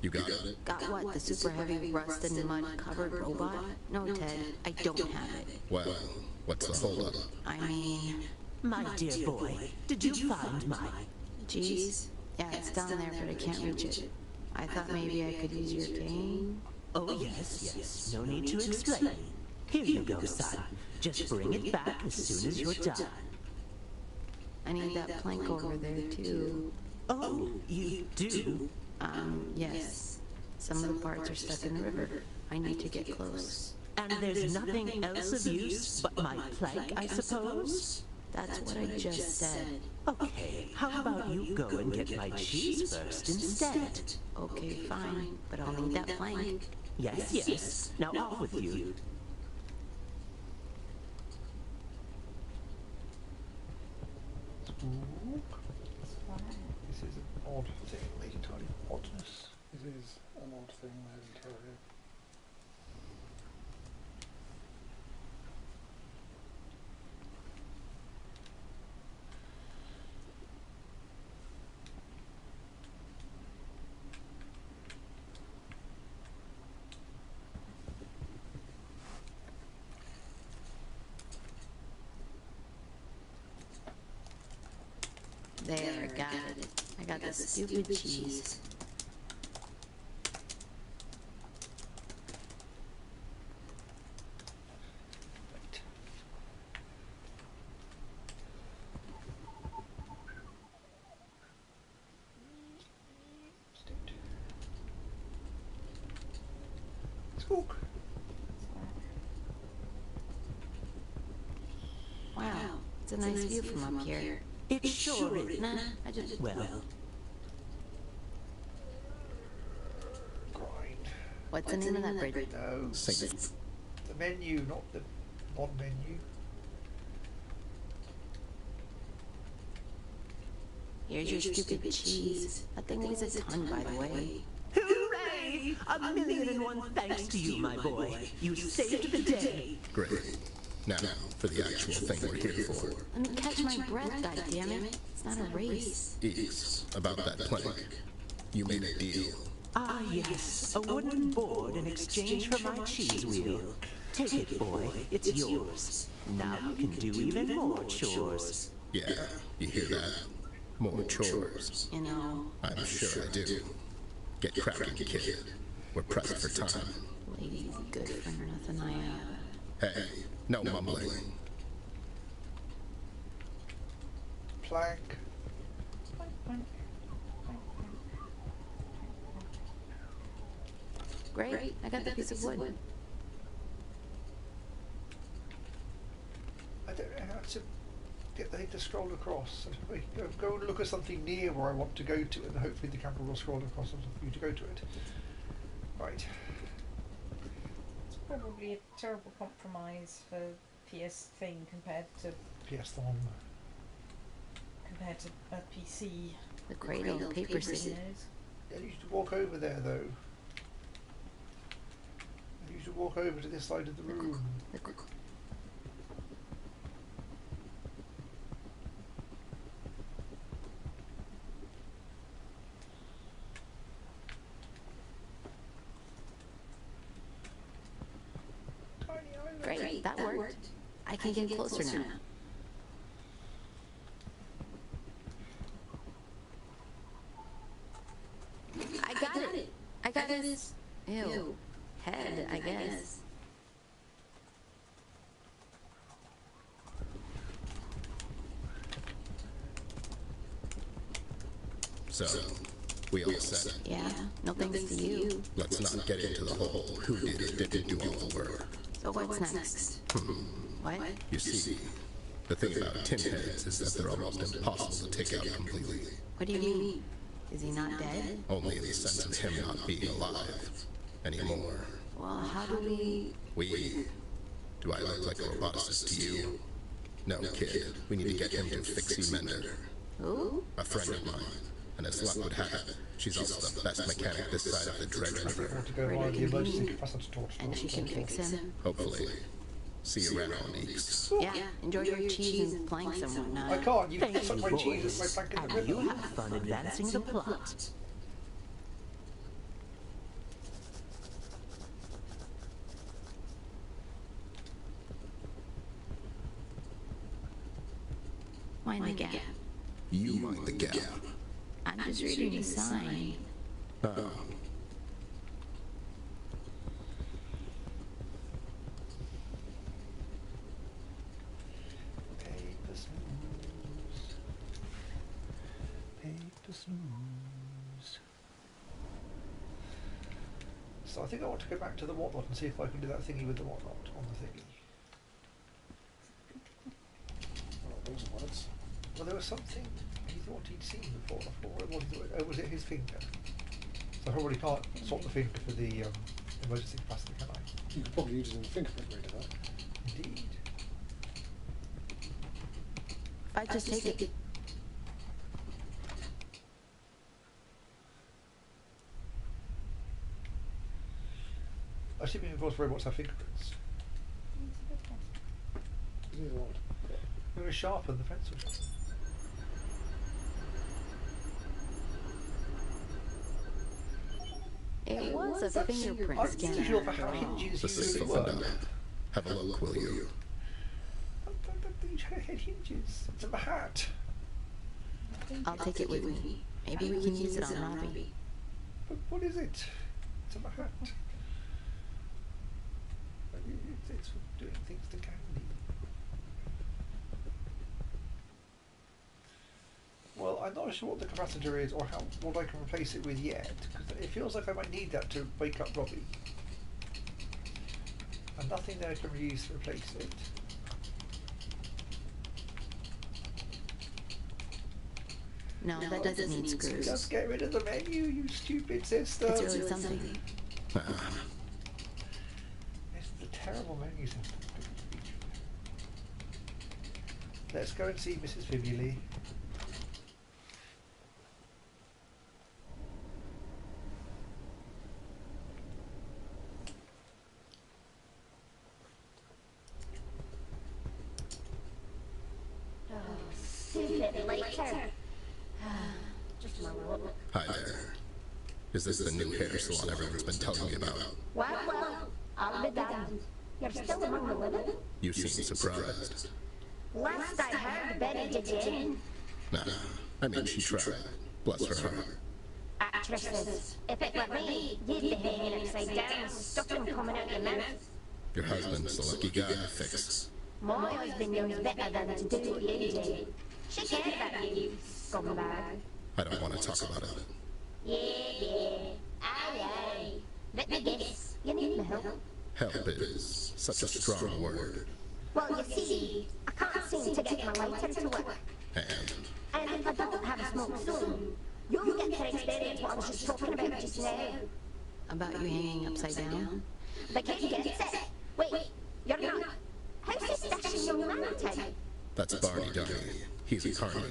You got it? Got what? The super heavy rusted and mud covered robot? No, Ted, I don't have it. Well, what's the holdup? I mean, My dear boy, did you find my... geez. Yeah, it's down there, but I can't reach it. I thought maybe I could use your cane. Oh, yes. No need to explain. Here you go, son. Just bring it back as soon as you're done. I need that plank over there, too. Oh, you do? Yes. Some of the parts are stuck in the river. I need to get close. And there's nothing else of use but my plank, I suppose? That's what I just said. Okay, how about you go and get my cheese first instead? Okay, fine, but I'll need that plank. Yes. Now off with you. Sqook. This is an odd thing, the entirely oddness. It is an odd thing momentarily. There, I got it. I got the stupid cheese. Sqook. Wow, it's a nice view from up here. It sure is. Nah, I just... Well, Grind. What's the name of that bridge? No. Saint. The menu, not the mod menu. Here's your stupid cheese. That thing weighs a ton, by the way. hooray! 1,000,001 thanks to you, my boy. You saved the day. Great. Now, for the actual thing we're here for. Let me catch my breath, goddammit. It's not a race. Ease, about that plank. You made a deal. Ah, yes. A wooden board in exchange for my cheese wheel. Take it, boy. It's yours. Now you can do even more chores. Yeah, you hear that? More chores. You know, I'm sure I do. Get cracking, kid. We're pressed for time. lady's good for nothing I have. Hey, no mumbling. Plank. Great, I got the piece of wood. I don't know how to get the thing to scroll across. Go and look at something near where I want to go to, and hopefully the camera will scroll across for you to go to it. Right. It's probably a terrible compromise for PS thing compared to PS Thom. a PC. The cradle of paper city. Yeah, you should walk over there though. You should walk over to this side of the room. Tiny island. Great, that worked. I can get closer now. I got it. I got his... Ew. Head, I guess. So, we all set. Yeah, no thanks to you. Let's not get into the whole who did or didn't do all the work. So what's next? What? You see, the thing about tin heads is that they're almost impossible to take out completely. What do you mean? Is he not dead? Only in the sense of him not being alive anymore. Well, how do we... We... Do I look like a roboticist to you? No, kid. We need to get him to Fixie Mender. Who? A friend of mine. And as luck would have it, she's also the best mechanic this side of the Dredge I River. want to go via the emergency capacitor torch. And she can fix him. Hopefully. See you around, Eeks. Yeah, enjoy your cheese and planks and whatnot. I can't. You Thank suck you, my cheese boys. and my plank in the And you river. have fun advancing the plot. Mind the gap. You mind the gap. I'm just reading the sign. Oh. Paper smooths. Paper smooths. So I think I want to go back to the whatnot and see if I can do that thingy with the whatnot on the thingy. Oh, those words. Well, there was something he thought he'd seen before. I thought, what was it? Oh, was it his finger? So I probably can't swap the finger for the emergency capacitor, can I? You could probably use it in the fingerprint reader, though. Indeed. If I just take it. Assuming, of course, robots have fingerprints. It is odd. They were sharper than the pencil sharp. It was a fingerprint I'm not sure scanner. for how hinges The usually safe work. opened up. Have a look, will you? These head hinges. It's in my hat. I'll take it with me. Maybe we can use it on Robbie. But what is it? It's in my hat. It's for doing things to Candy. Well, I'm not sure what the capacitor is or what I can replace it with yet, because it feels like I might need that to wake up Robbie. And nothing there can be used to replace it. No, that doesn't need screws. Just get rid of the menu, you stupid sister. It's really something. This is a terrible menu system. Let's go and see Mrs. Fibuli. Stupid later. Just a moment. Hi there. Is this the new hair salon everyone's been telling me about? Well, I'll be damned. You're still among the living? You seem surprised. Last I heard, Betty did in. Nah, I mean she tried. Bless her heart. Actresses. If it were me, you'd be hanging upside down, stuffing coming out your mouth. Your husband's the lucky guy to fix. My husband knows better than to do what you do. She cared about you, scumbag. I don't want to talk about it. Yeah. Aye. Let me guess. You need my help. Help is such a strong word. Well, you see, I can't seem to get my lighter to work. And And if I don't have a smoke soon, you'll get to experience what I was just talking about just now. About you hanging upside down? The kid gets it. Wait, you're not. How's this dashing young man type? that's Barney Dunny. He's a carny.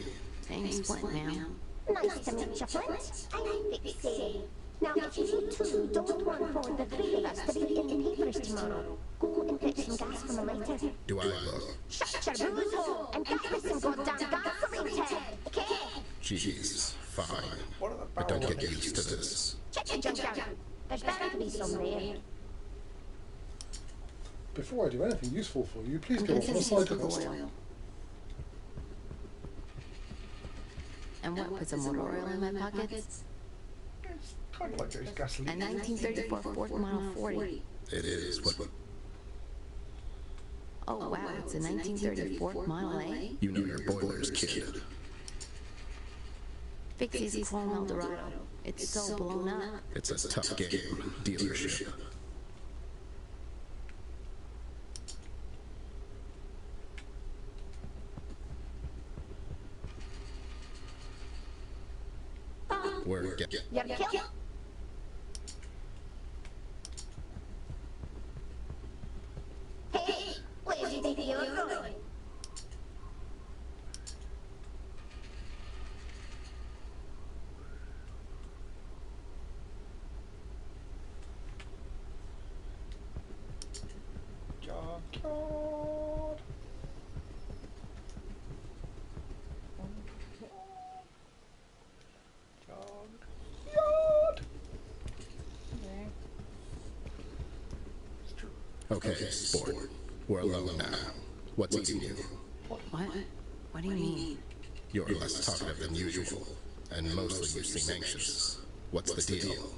Name's Flint, ma'am. Nice to meet you, Flint. I'm Pixie. Now, if you two don't want for the three of us to be in the papers tomorrow, go and fetch some gas from the lighter. Do I look? Shut your booze hole and get me some goddamn gasoline, Ted. Okay? Jeez, fine. What are the But don't barrel get ones? used to this. Check your junk out. There's bound to be some there. Before I do anything useful for you, please I'm go off on a guessing side it's quest. oil. And what puts a motor oil in my pockets? It's kind of like those gasoline. A 1934 Ford Model 40. It is what Oh wow, it's a 1934 Model A? you know your boilers, kid. Fixie's Chrome Eldorado. It's so blown up. It's a tough game, dealership. We're get. You're killed. Hey, where do you think you're going? Okay, sport. We're alone now. What's eating you? What? What do you mean? You're less talkative than usual, and mostly you seem anxious. What's the deal?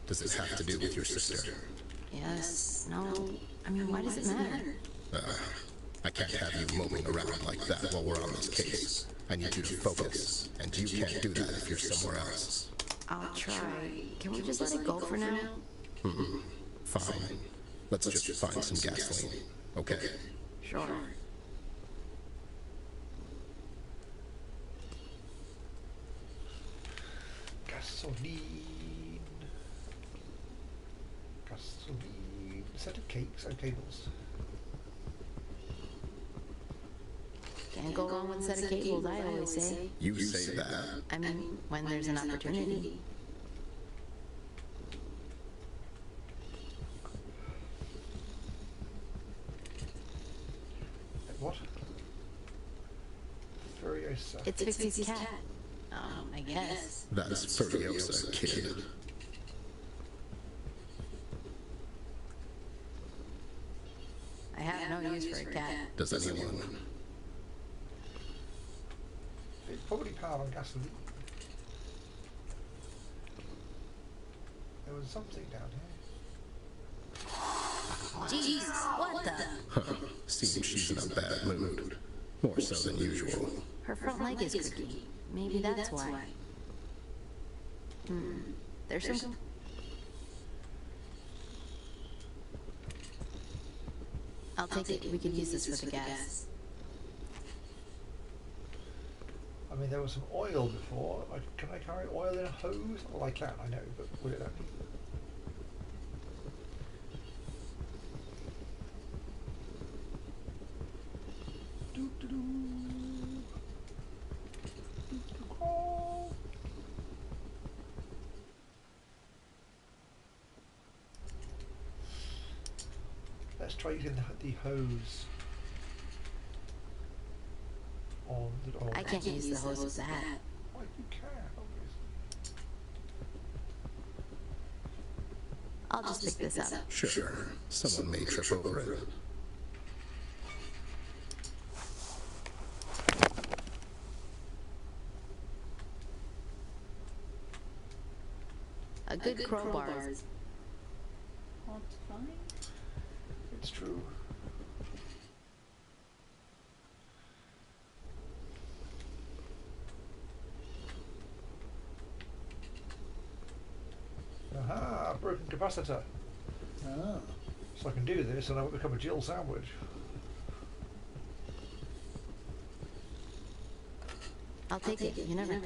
Does it have to do with your sister? Yes, no. I mean, why does it matter? I can't have you moping around like that while we're on this case. I need you to focus, and you can't do that if you're somewhere else. I'll try. Can we just let it go for now? Fine. Let's just find some gasoline. Okay. Sure. Gasoline. Gasoline. Set of cakes and cables. Can't go wrong with a set of cables, I always say. You say that. I mean, when there's an opportunity. What? Furiosa. It's Fixie's cat. I guess. That's Furiosa, kid. I have no use for a cat. Does anyone? It's probably powered on gasoline. There was something down here. Jesus, what the? Seems she's in a bad mood. More so than usual. Her front leg is creaky. Maybe that's why. There's some... I'll take it. We could use this for the gas. I mean, there was some oil before. Can I carry oil in a hose? Well, I can, I know, but would it let me? Let's try using the hose on the oil. I can't use the hose with that. Well, you can, obviously. I'll just pick this up. Sure. Someone may trip over it. A good crowbar. Hard to find. It's true. Aha, broken capacitor. Ah. So I can do this and I won't become a Jill sandwich. I'll take it. You never.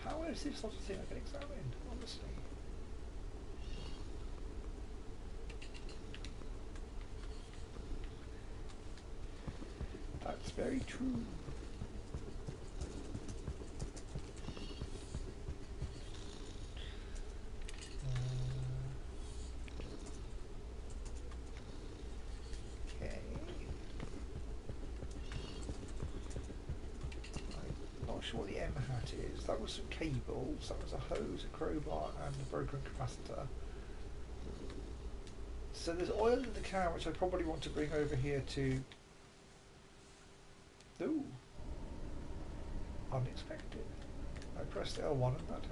How is this sort of thing I can examine, honestly? That's very true. Okay. I'm not sure what the M hat is. That was some cables, that was a hose, a crowbar, and a broken capacitor. So there's oil in the car, which I probably want to bring over here to... Ooh. Unexpected. I pressed L1 and that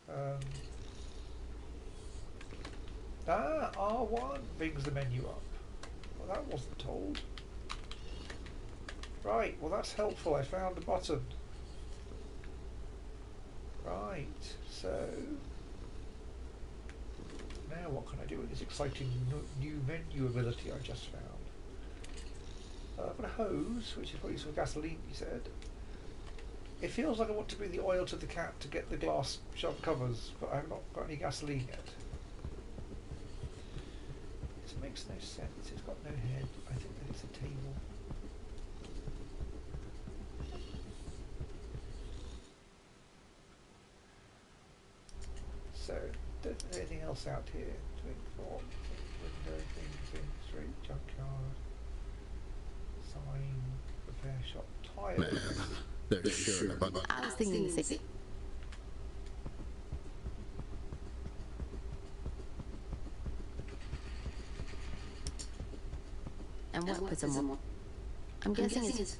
happened. R1 brings the menu up. Well, that wasn't told. Right, well that's helpful. I found the button. Right, so... Now what can I do with this exciting new menu ability I just found? I've got a hose, which is probably some gasoline, he said. It feels like I want to bring the oil to the cat to get the glass shop covers, but I've not got any gasoline yet. This makes no sense. It's got no head. I think that it's a table. So, don't think anything else out here to inform. Window, things, street, junkyard. Sign, repair shop, tile. Man, there's sure a bunch. I was thinking the same. And what puts him more? I'm guessing it's...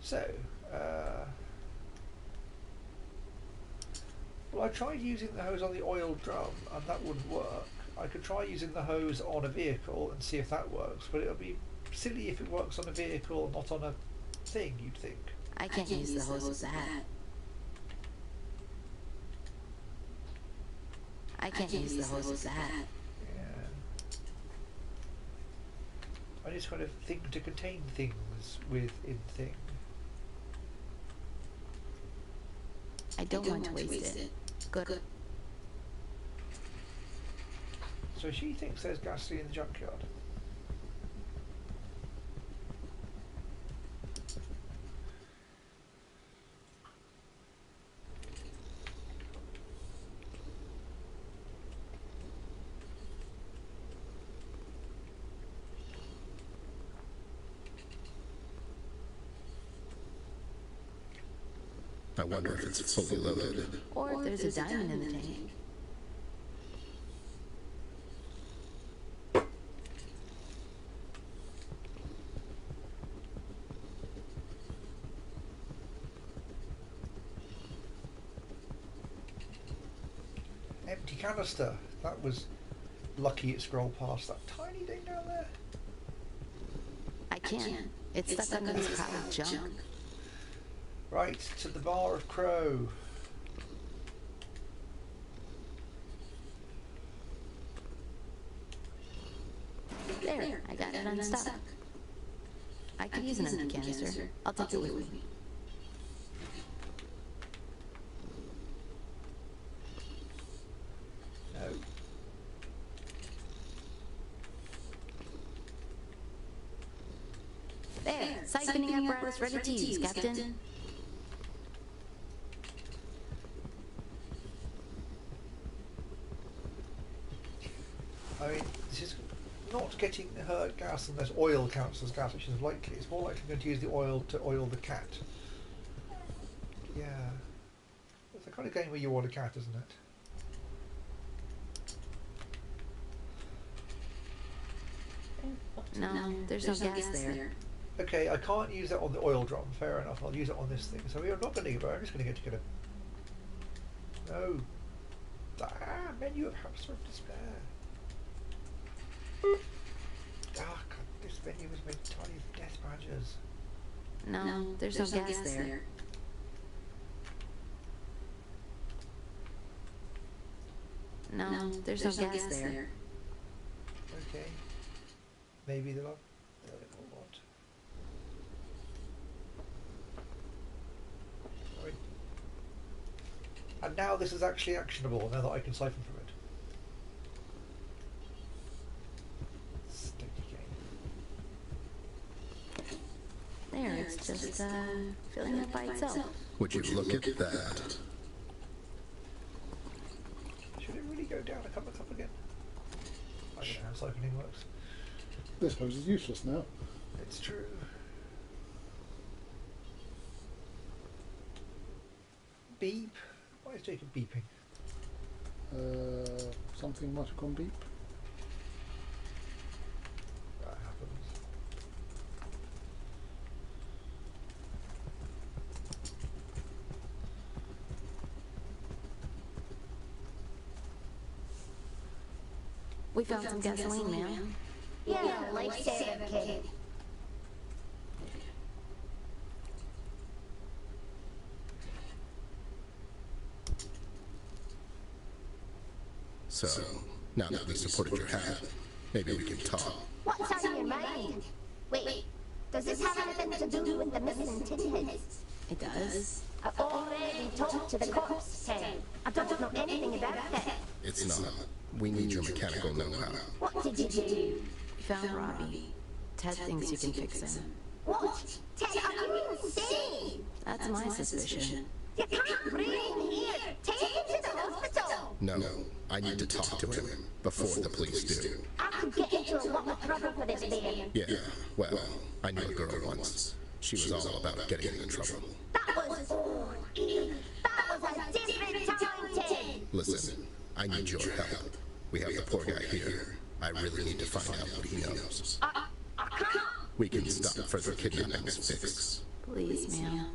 So, well, I tried using the hose on the oil drum, and that wouldn't work. I could try using the hose on a vehicle and see if that works, but it'll be silly if it works on a vehicle, not on a thing, you'd think. I can't use the hose with that. I can't use the hose with that. Yeah. I just kind of think to contain things within thing. I don't want to waste it. Good. So she thinks there's gasoline in the junkyard. I wonder if it's fully loaded. Or if there's a diamond in the tank. Empty canister. That was lucky it scrolled past that tiny thing down there. I can't. It's stuck under this pile of junk. Right, to the Bar of Crow. There, I got it unstuck. I could use an empty canister. I'll take it with me. No. There, siphoning apparatus ready to use, Captain. I mean, this is not getting her gas unless oil counts as gas, which is likely. It's more likely going to use the oil to oil the cat. Yeah. It's the kind of game where you want a cat, isn't it? No, there's no gas there. Okay, I can't use that on the oil drum. Fair enough. I'll use it on this thing. So we are not going to give her. I'm just going to get a... No. Ah, menu of Hamster of Despair. Ah, God, this menu was made entirely of death badges. No, there's no gas there. No, there's no gas there. Okay. Maybe they'll have... want. Right. And now this is actually actionable, now that I can siphon from it. Steady game. There, it's just filling up by itself. Would you look at that? Should it really go down a cup again? I don't know how siphoning works. This hose is useless now. It's true. Beep. Why is Jacob beeping? Something might have gone beep. That happens. We found some gasoline, ma'am. Yeah, lifesaver kid. So, now that we supported your hat, maybe we can talk. What's on your mind? Wait, does this have anything to do with the missing tin heads? It does. I've already talked to the cops, Ted. I don't know anything about it. It's not. We need your mechanical know-how. What did you do? We found Robbie. Ted thinks you can fix him. What? Ted, are you insane? That's my suspicion. You can't bring him here. Take him to the hospital. No, I need to talk to him before the police do. I could get into a lot of trouble for this man. Yeah, well, I knew a girl once. She was all about getting into trouble. That was that was a different time, Ted. Listen, I need your help. We have the poor guy here. I really need to find out what he knows. I can't. We can stop further kidnappings, Fix. Please, ma'am.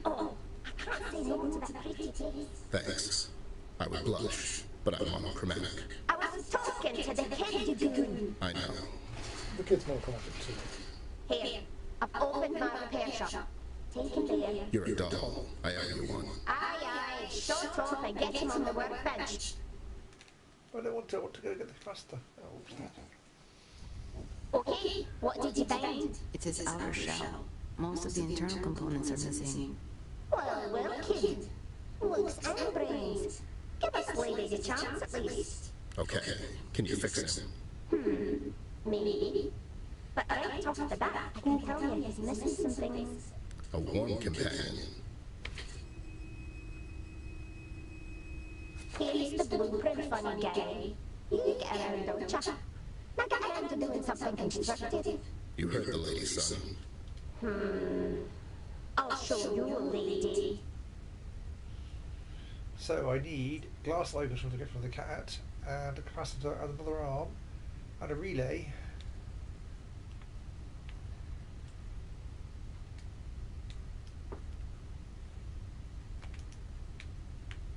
Oh, I can't say no to that pretty face. Thanks. I would blush, but I'm monochromatic. I was talking to the kid, you goon. I know. The kid's more confident too. Here, I've opened my repair shop. Take him there. You're a doll. I owe you one. Aye, shut up and get him on the workbench. I don't want to go get the capacitor. Oh, Okay, what did you find? It's his outer shell. Most of the internal components are missing. Well, kid. Looks and brains. Give us ladies a chance at least. Okay. Can you fix him? Maybe. But right off the bat, I can tell you he's missing some things. A warm companion. Here's the blueprint, funny guy. You get around, don't ya? Now get around to doing something constructive. You heard the lady, son. I'll show you, lady. So I need glass logos from the cat, and a capacitor, and another arm, and a relay.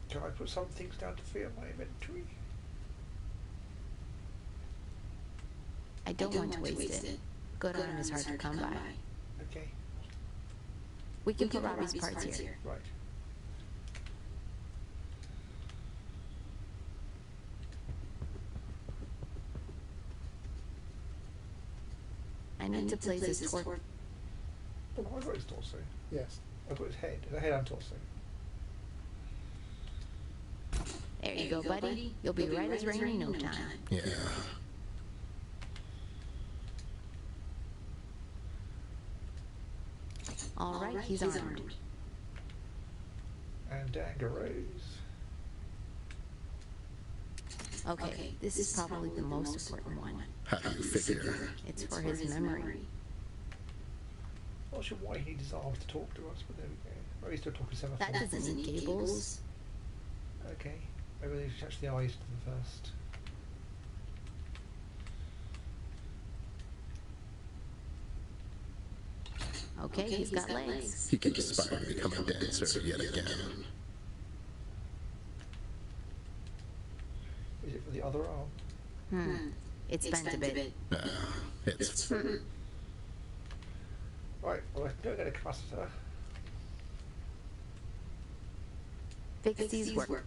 Can I put some things down to free up my inventory? I don't want to waste it. Good item is hard to come by. Okay, We can put Robbie's parts here. right. I need to place his torso. Oh, I've got his torso. Yes. I've got his head. The head and torso. There you go, buddy. You'll be right as rain in no time. Yeah. All right, he's armed. And Dangaroos. Okay, this is probably the most important one. How do you figure? It's for his memory. Not sure why he needs his arms to talk to us, but there we go. Or he's still talking to That doesn't need cables. Okay, maybe they should attach the eyes to them first. Okay, he's got legs. He can aspire to become a dancer yet again. Is it for the other arm? It's bent a bit. Nah, it's... Right, well, I can go get a capacitor. Fix these work.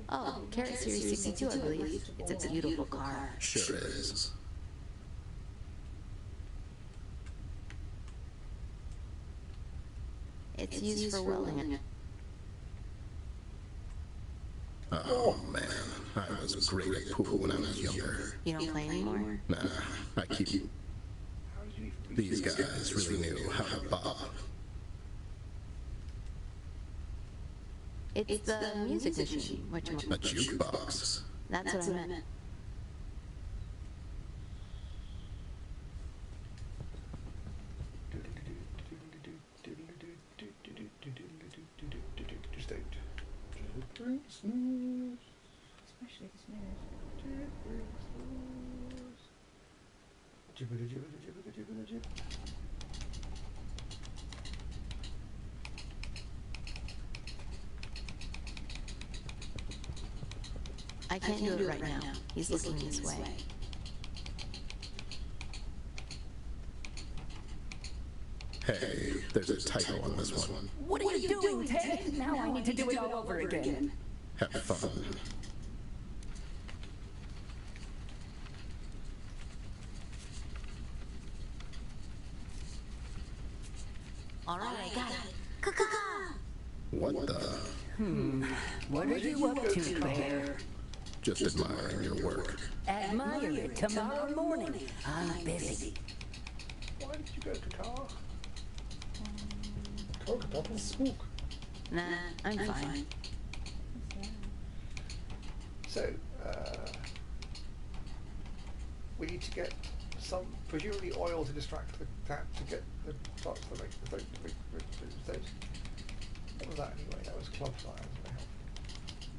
Oh, Carrot Series 62, I believe. It's a beautiful car. Sure is. It's used for welding. Oh man, I was great at pool when I was younger. You don't play anymore? Nah, I keep... These guys really knew how to bob. It's the music machine. A jukebox. That's what I meant. Especially this minute. I can't do it right now. He's looking this way. Hey, there's a typo on this one. What are you doing, Ted? Now I need to do it all over again. Have fun. All right, I got it. Caw-caw! What the? What are you up to, Bear? Just admiring your work. Admire it tomorrow morning. I'm busy. Why did you go to car? Coke, double sqook. Nah, I'm fine. So, we need to get some, presumably oil to distract the cat to get the parts to make the those. What was that anyway? That was club fire.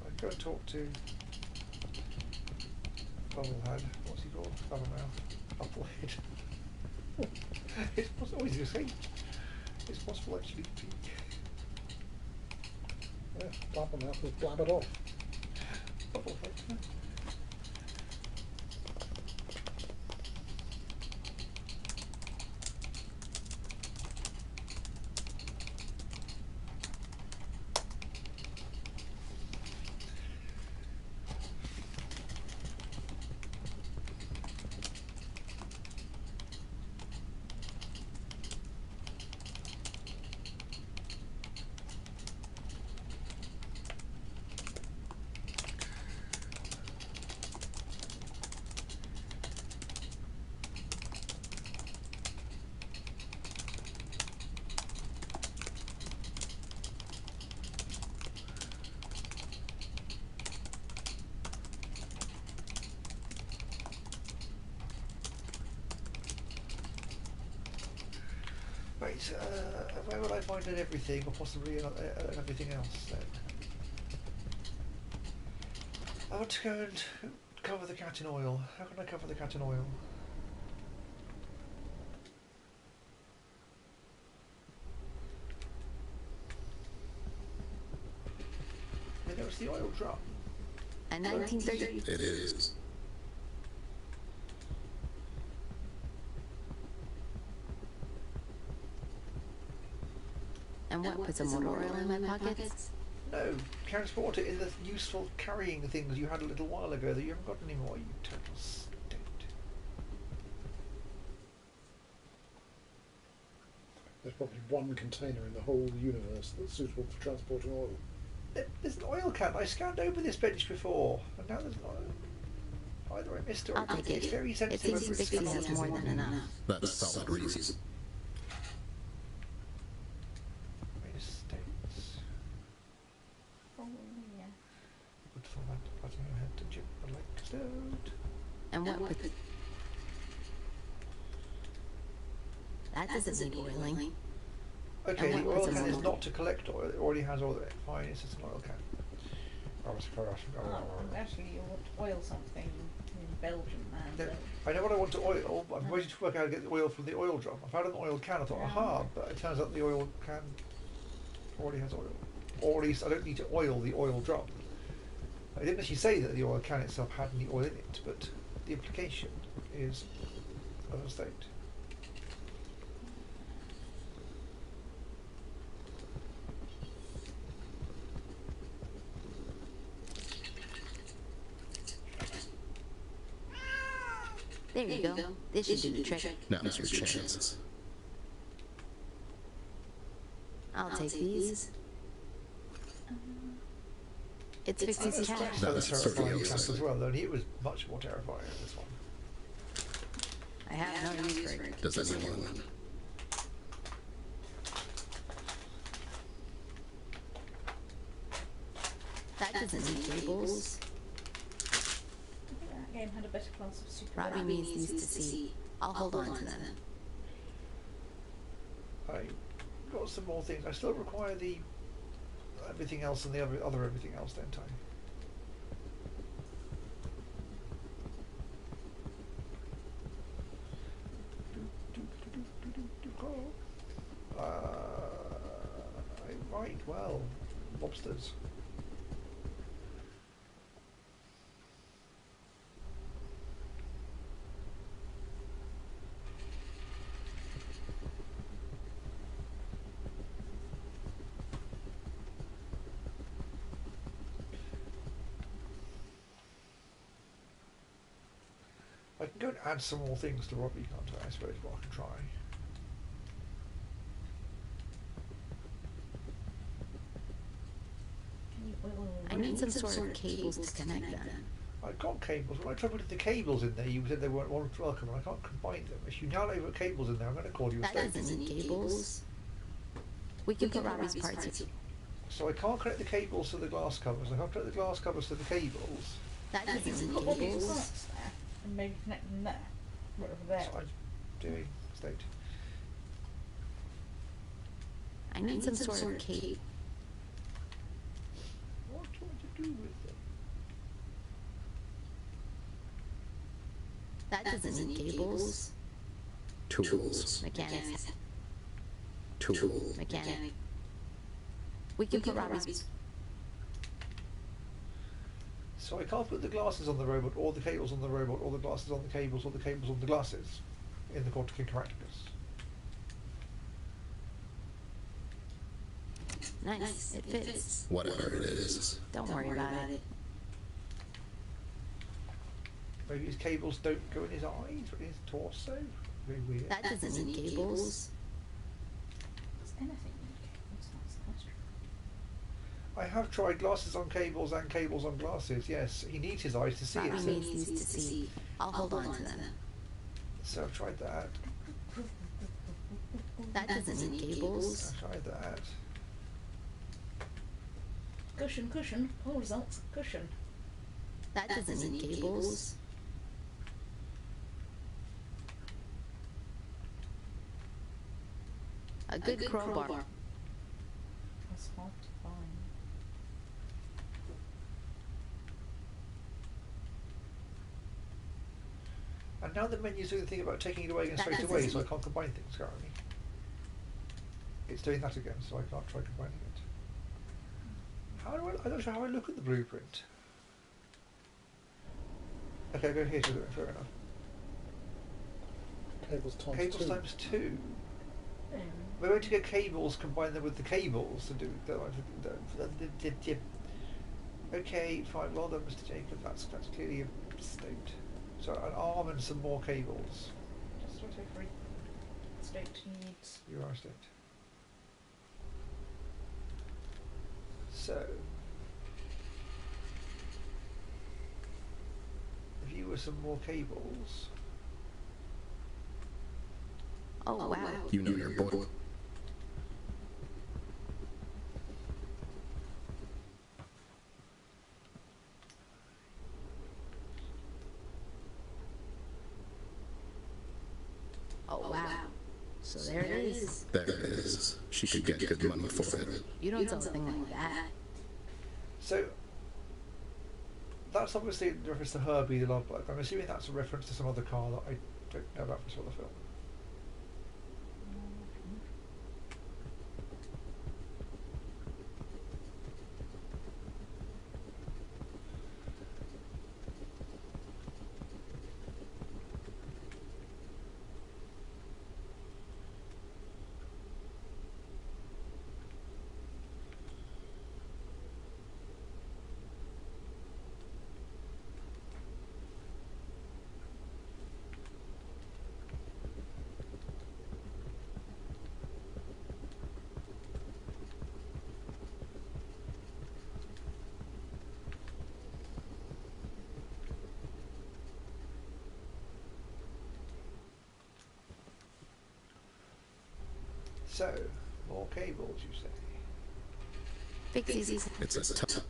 I'd go and talk to Bubblehead. What's he called? Bubblemouth. Bubblehead. It's possible. Oh, he's going to say. It's possible actually to be. Yeah, Blabbermouth was blabbered off. Bubblehead. Right, where will I find an everything, or possibly an everything else then? I want to go and cover the cat in oil. How can I cover the cat in oil? And there was the oil drum. And 1930. It is. And what puts a motor oil in my pockets? No, transport it in the useful carrying things you had a little while ago that you haven't got anymore, you total state. There's probably one container in the whole universe that's suitable for transporting oil. There's an oil can. I scanned over this bench before, and now there's not. Either I missed it or I'll take it's it. very It sensitive. seems Dixie has more than enough. That's solid reason. Oh, yeah. Good for that. Patting your head to chip the legs out. And what puts... That doesn't need oiling. Okay, And the what oil puts can a is motor- not to collect oil. It already has oil in it. Fine, it's just an oil can. Oh, actually, you want to oil something in Belgium, man. No, I know what I want to oil. But I'm waiting to work out how to get the oil from the oil drum. I found an oil can. I thought, aha! But it turns out the oil can already has oil. Or at least I don't need to oil the oil drum. I didn't actually say that the oil can itself had any oil in it, but the implication is of a state. There you go. This should do the trick. Now's your chance. I'll take these. It's 50's cat. So That's terrifying pretty cat useless. as well, only it was much more terrifying than this one. I have no use for it. Does anyone? That doesn't need cables. I think that game had a better class of super. Robbie needs these to see. I'll hold on to them. I got some more things. I still require the everything else and the other everything else, don't I? Right, well, lobsters. I can go and add some more things to Robbie, can't I suppose, what I can try. I need some sort of cables to connect them. I've got cables. When I tried putting the cables in there, you said they weren't welcome, and I can't combine them. If you now put cables in there, I'm going to call you a That state. doesn't need cables. We can put Robbie's parts in. So I can't connect the cables to the glass covers. I can't connect the glass covers to the cables. That doesn't need Put Robbie's cables. parts there and maybe connect them there. Right over there. So I'm doing state. I need some sort of cable. What do I want to do with them? doesn't need cables. Tools. Mechanics. Tool. Mechanic. We can put Robbie's. So I can't put the glasses on the robot, or the cables on the robot, or the glasses on the cables, or the cables on the glasses in the Quantum Interacticus. Nice. It fits. Whatever it is. Don't worry about it. Maybe his cables don't go in his eyes or in his torso? Very weird. That doesn't need cables. Does anything need cables? That's the question. I have tried glasses on cables and cables on glasses, yes. He needs his eyes to see Robbie it. needs these to see. I'll hold on to them. So I've tried that. That doesn't need cables. I've tried that. Cushion, cushion. All results, cushion. That doesn't need cables. A good crowbar. That's hard to find. And now the menu's doing the thing about taking it away again That straight doesn't away, need- so I can't combine things currently. It's doing that again, so I can't try combining it. How do I don't know how I look at the blueprint. Okay, go here to do it, fair enough. Cables times Cables 2. times 2. We're going to get cables, combine them with the cables to do the okay, fine, well done, Mr. Jacob. That's clearly a mistake. So an arm and some more cables. Just what every state needs. You are a state. So if you were some more cables. Oh, wow. You know your boy. Oh, wow. So there it is. There it is. She could get good money for it. You don't sell something like that. So that's obviously in reference to Herbie the Love Bug. I'm assuming that's a reference to some other car that I don't know about for some other film. So, more cables, you say? Fix easy. It's a tough.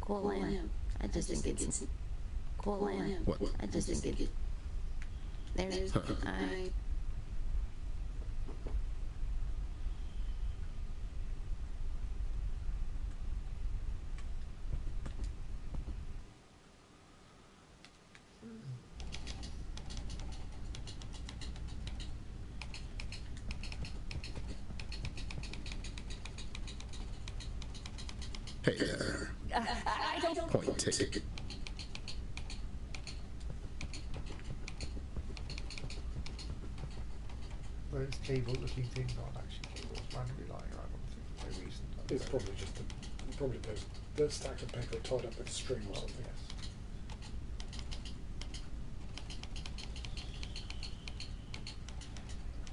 Cool lamp. I just think it's cool lamp. What? I just think it. There's. I. Hey there. I don't. Point ticket. Those cable-looking things aren't actually cables, randomly lying around on things for no reason. It's probably just probably those stacks of paper tied up with string or something.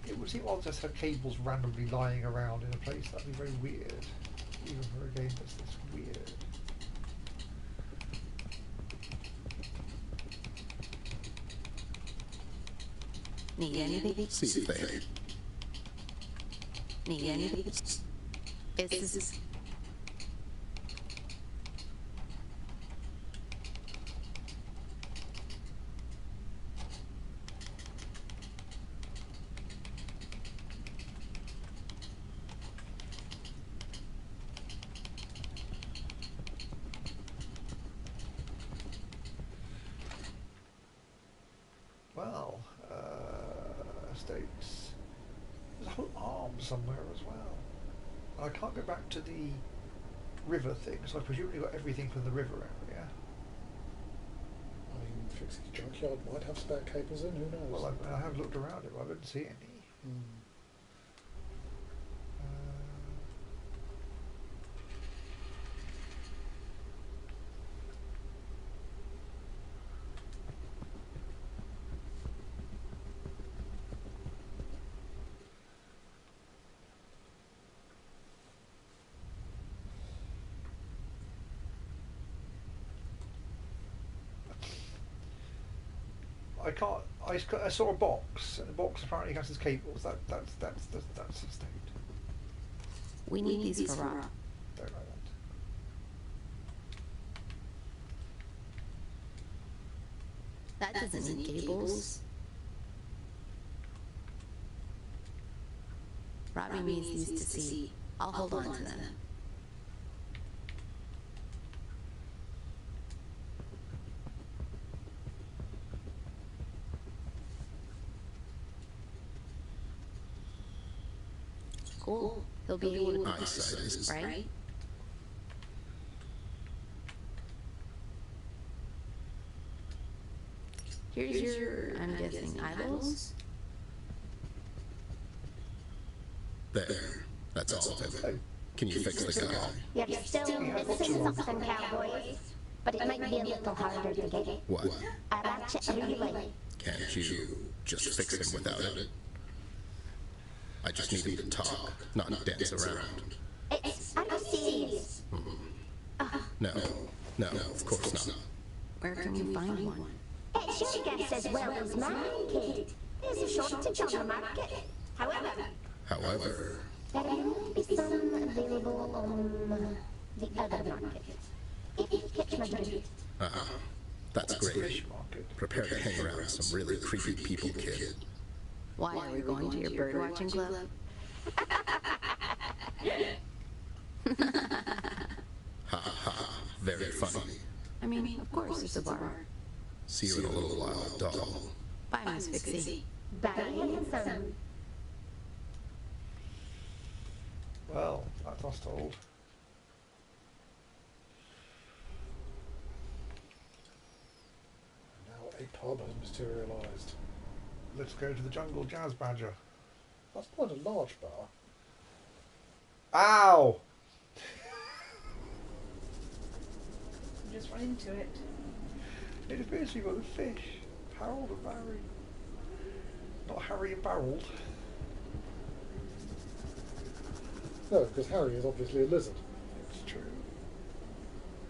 Yes. It would seem odd to just have cables randomly lying around in a place. That'd be very weird, even for a game that's this weird. Need anything? See if they... Need anything? Is this... Well, estates. There's a whole arm somewhere as well. I can't go back to the river thing, so I presume you got everything from the river area. I mean, Fixie's junkyard might have spare cables in, who knows? Well, I have looked around it, but I didn't see any. I saw a box, and the box apparently has its cables. That's the state. We need these for Rob. Don't know that. That doesn't need cables. Robbie needs these to see. I'll hold on to them. Cool. He'll be able to... Eyesight is... Right? Here's your, I'm guessing, eyeballs? There. That's all of it. Can you fix the guy? You're still missing something, cowboys. But it might be a little harder to get. What? A ratchet relay. Can't you just fix him without it? I just need him to talk, not dance around. Are you serious? No, of course not. Where can we find one? It's your guess as well as mine, kid. There's a shortage on the market. However, there might be some available on the other market. If you catch my drift. that's great. Fish market. Prepare to hang around with some really creepy people, kid. Why are we going to your bird-watching club? Ha ha, very funny. I mean, of course there's a bar. See you in a little while, doll. Bye, Miss Fixie. Bye, handsome. Well, that's us told. Now a pub has materialised. Let's go to the jungle jazz badger. That's quite a large bar. Ow! You just run into it. It appears to be both fish. Harold and Barry. Not Harry and Barreled. No, because Harry is obviously a lizard. It's true.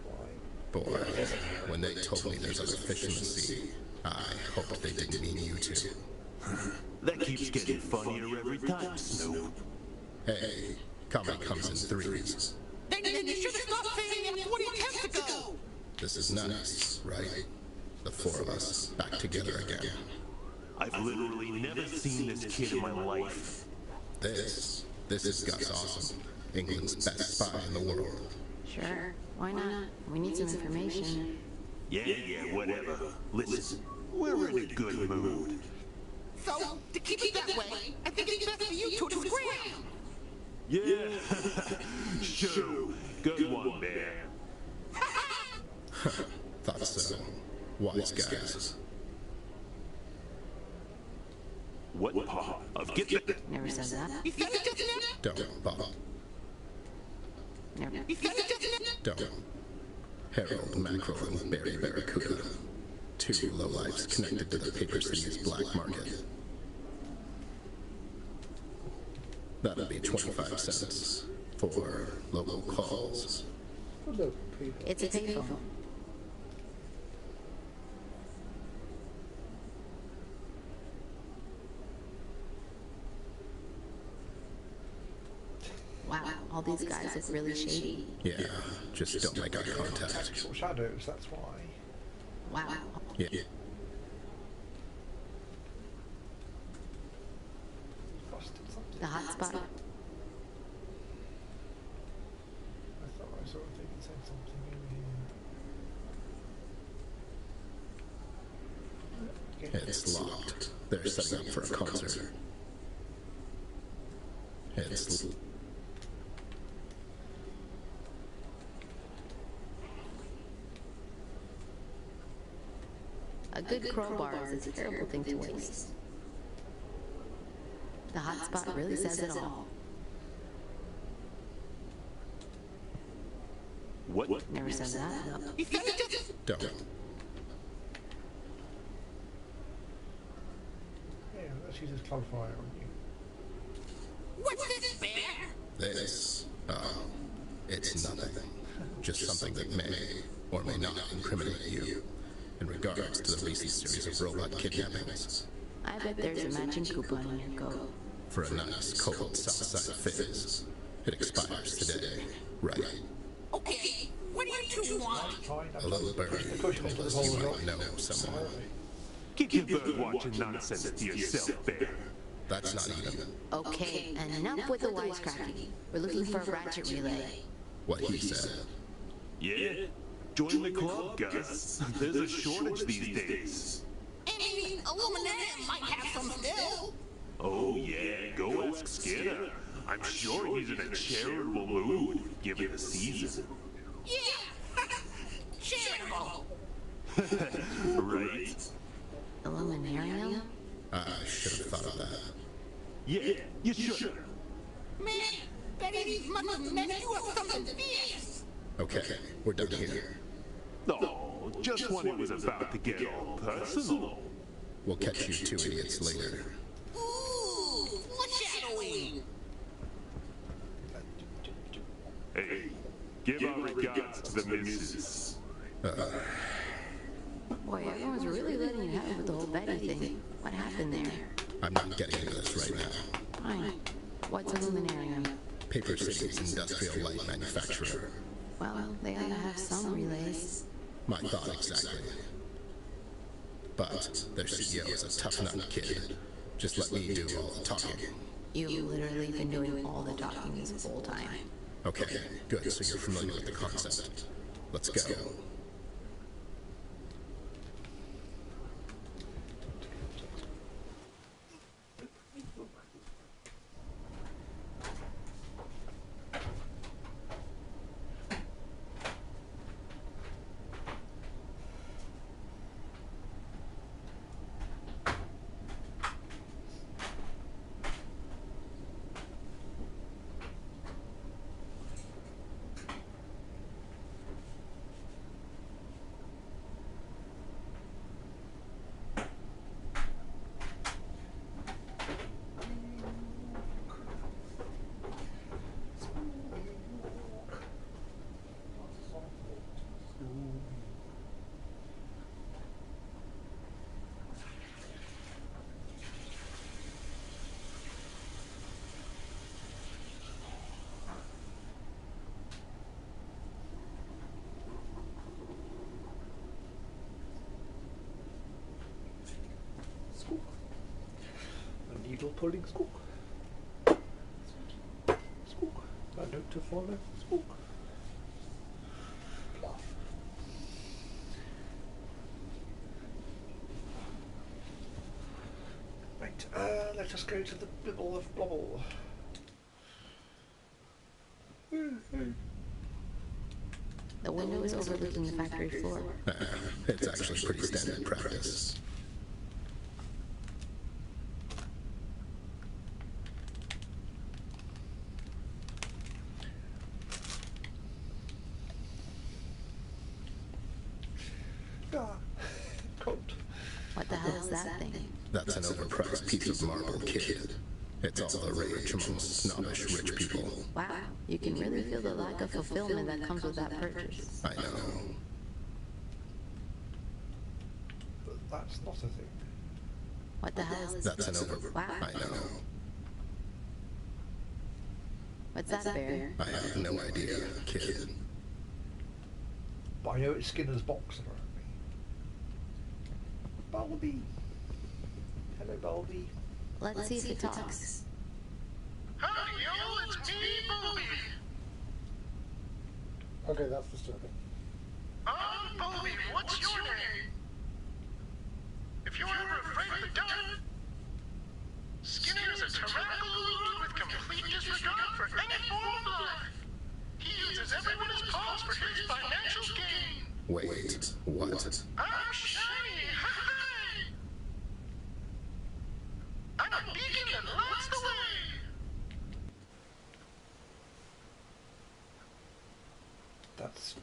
Why? Boy, when they told me there's other fish in the sea, I hoped they didn't mean you two. That keeps getting funnier every time, Snoop. Hey, comedy comes in threes. Then you should have stopped saying it 40 attempts ago! This is nice, right? The four of us back together again. I've literally never seen this kid in my life. This is Gus Awesome, England's best spy in the world. Sure, why not? We need some information. Yeah, whatever. Listen, we're in a good mood. So, to keep it that way, I think it's best for you two to scram! Yeah, sure. Good one, man. Thought so. Wise guys. What part of get the... Never said that. You said it just now? Don't, Bob. Never. You said it just now? Don't. Harold Mackerel and Barry Barracuda. Two lowlifes connected to the paper city's black market. That'll be 25 cents for local calls. Hello, Peter. It's a payphone. Wow, all these guys look really shady. Yeah, just don't make eye contact. Actual shadows, that's why. Wow. Yeah. Frosted something. The hotspot. I thought I saw a thing that said something over here. Okay. It's locked. They're setting up for a concert. It's... A good crowbar is a terrible thing to waste. The hotspot really says it all. What? Never says that, though. Don't. Yeah, let's use this clarifier on you. What's this, bear? This... it's nothing. Just something that may or may not incriminate you in regards to the recent series of robot kidnappings. I bet there's a matching coupon in your coat. For a nice, cold Southside fizz. It expires today, right? Okay, what do you two want? Fine, A little birdie told us you might know someone. Keep your bird-watching nonsense to yourself, Bear. That's not even Okay, enough with the wisecracking. We're looking for a ratchet relay. what he said. Yeah? Join the club, Gus. There's a shortage these days. I mean, Illuminati might have some still. Oh yeah, go ask Skinner. I'm sure he's in a charitable mood, given the season. Yeah, charitable. Right? Illuminarium? I should have thought of that. Yeah, you should. Man, Betty these must have messed you up something fierce. Okay, we're done here. Oh, just when it was about to get all personal. We'll catch you two idiots later. Ooh, foreshadowing. Hey, give our regards to the missus. Boy, everyone's really letting you have it with the whole Betty thing. What happened there? I'm not getting into this right now. Fine. What's Illuminarium? Paper City's industrial light manufacturer. Well, they ought to have some relays. My thought exactly. But their CEO is a tough nut kid. Just let me do all the talking. You've literally been doing all the talking this whole time. Okay, good, so you're familiar with the concept. Let's go. Squawk. A needle pulling squawk. Squawk. A note to follow. Squawk. Pluff. Right, let us go to the bibble of blobble. The window is overlooking the factory floor. It's actually pretty standard practice. Ah, cold. What the hell is that thing? That's an overpriced piece of marble, kid. It's all the rage among snobbish rich people. Wow, you can really feel the lack of fulfillment that comes with that purchase. I know. But that's not a thing. What the hell is That's an over... Wow. I know. What's that, Bear? I have no idea, kid. But I know it's Skinner's box, apparently. Bumblebee. Hello, Bumblebee. Let's see if it talks. Howdy, y'all, it's me, Bumblebee. Okay, that's disturbing. Bumblebee, what's your name? If you're ever afraid of the dark, Skinner is a tyrannical lord with complete disregard for any form of life. He uses everyone as pawns for his financial gain. Wait, what? I'm shiny, hi! I'm a beacon that lights the way. That's...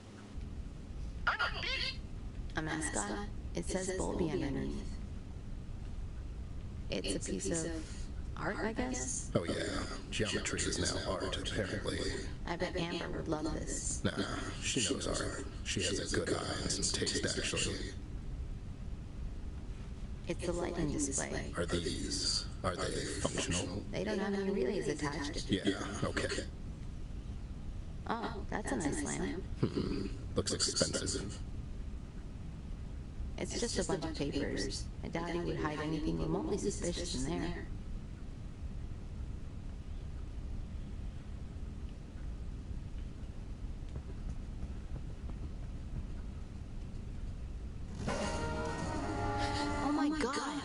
I'm a beacon. A mascot? It says Bulby underneath. It's a piece of art, I guess? Oh yeah, geometry is now art, apparently. I bet Amber would love this. Nah, she knows art. She has a good eye and some taste, actually. It's the lighting display. Are they functional? They don't have any relays attached. Yeah, okay. Oh, that's a nice lamp. Looks expensive. It's just a bunch of papers. I doubt he would hide anything remotely suspicious in there. Oh my god!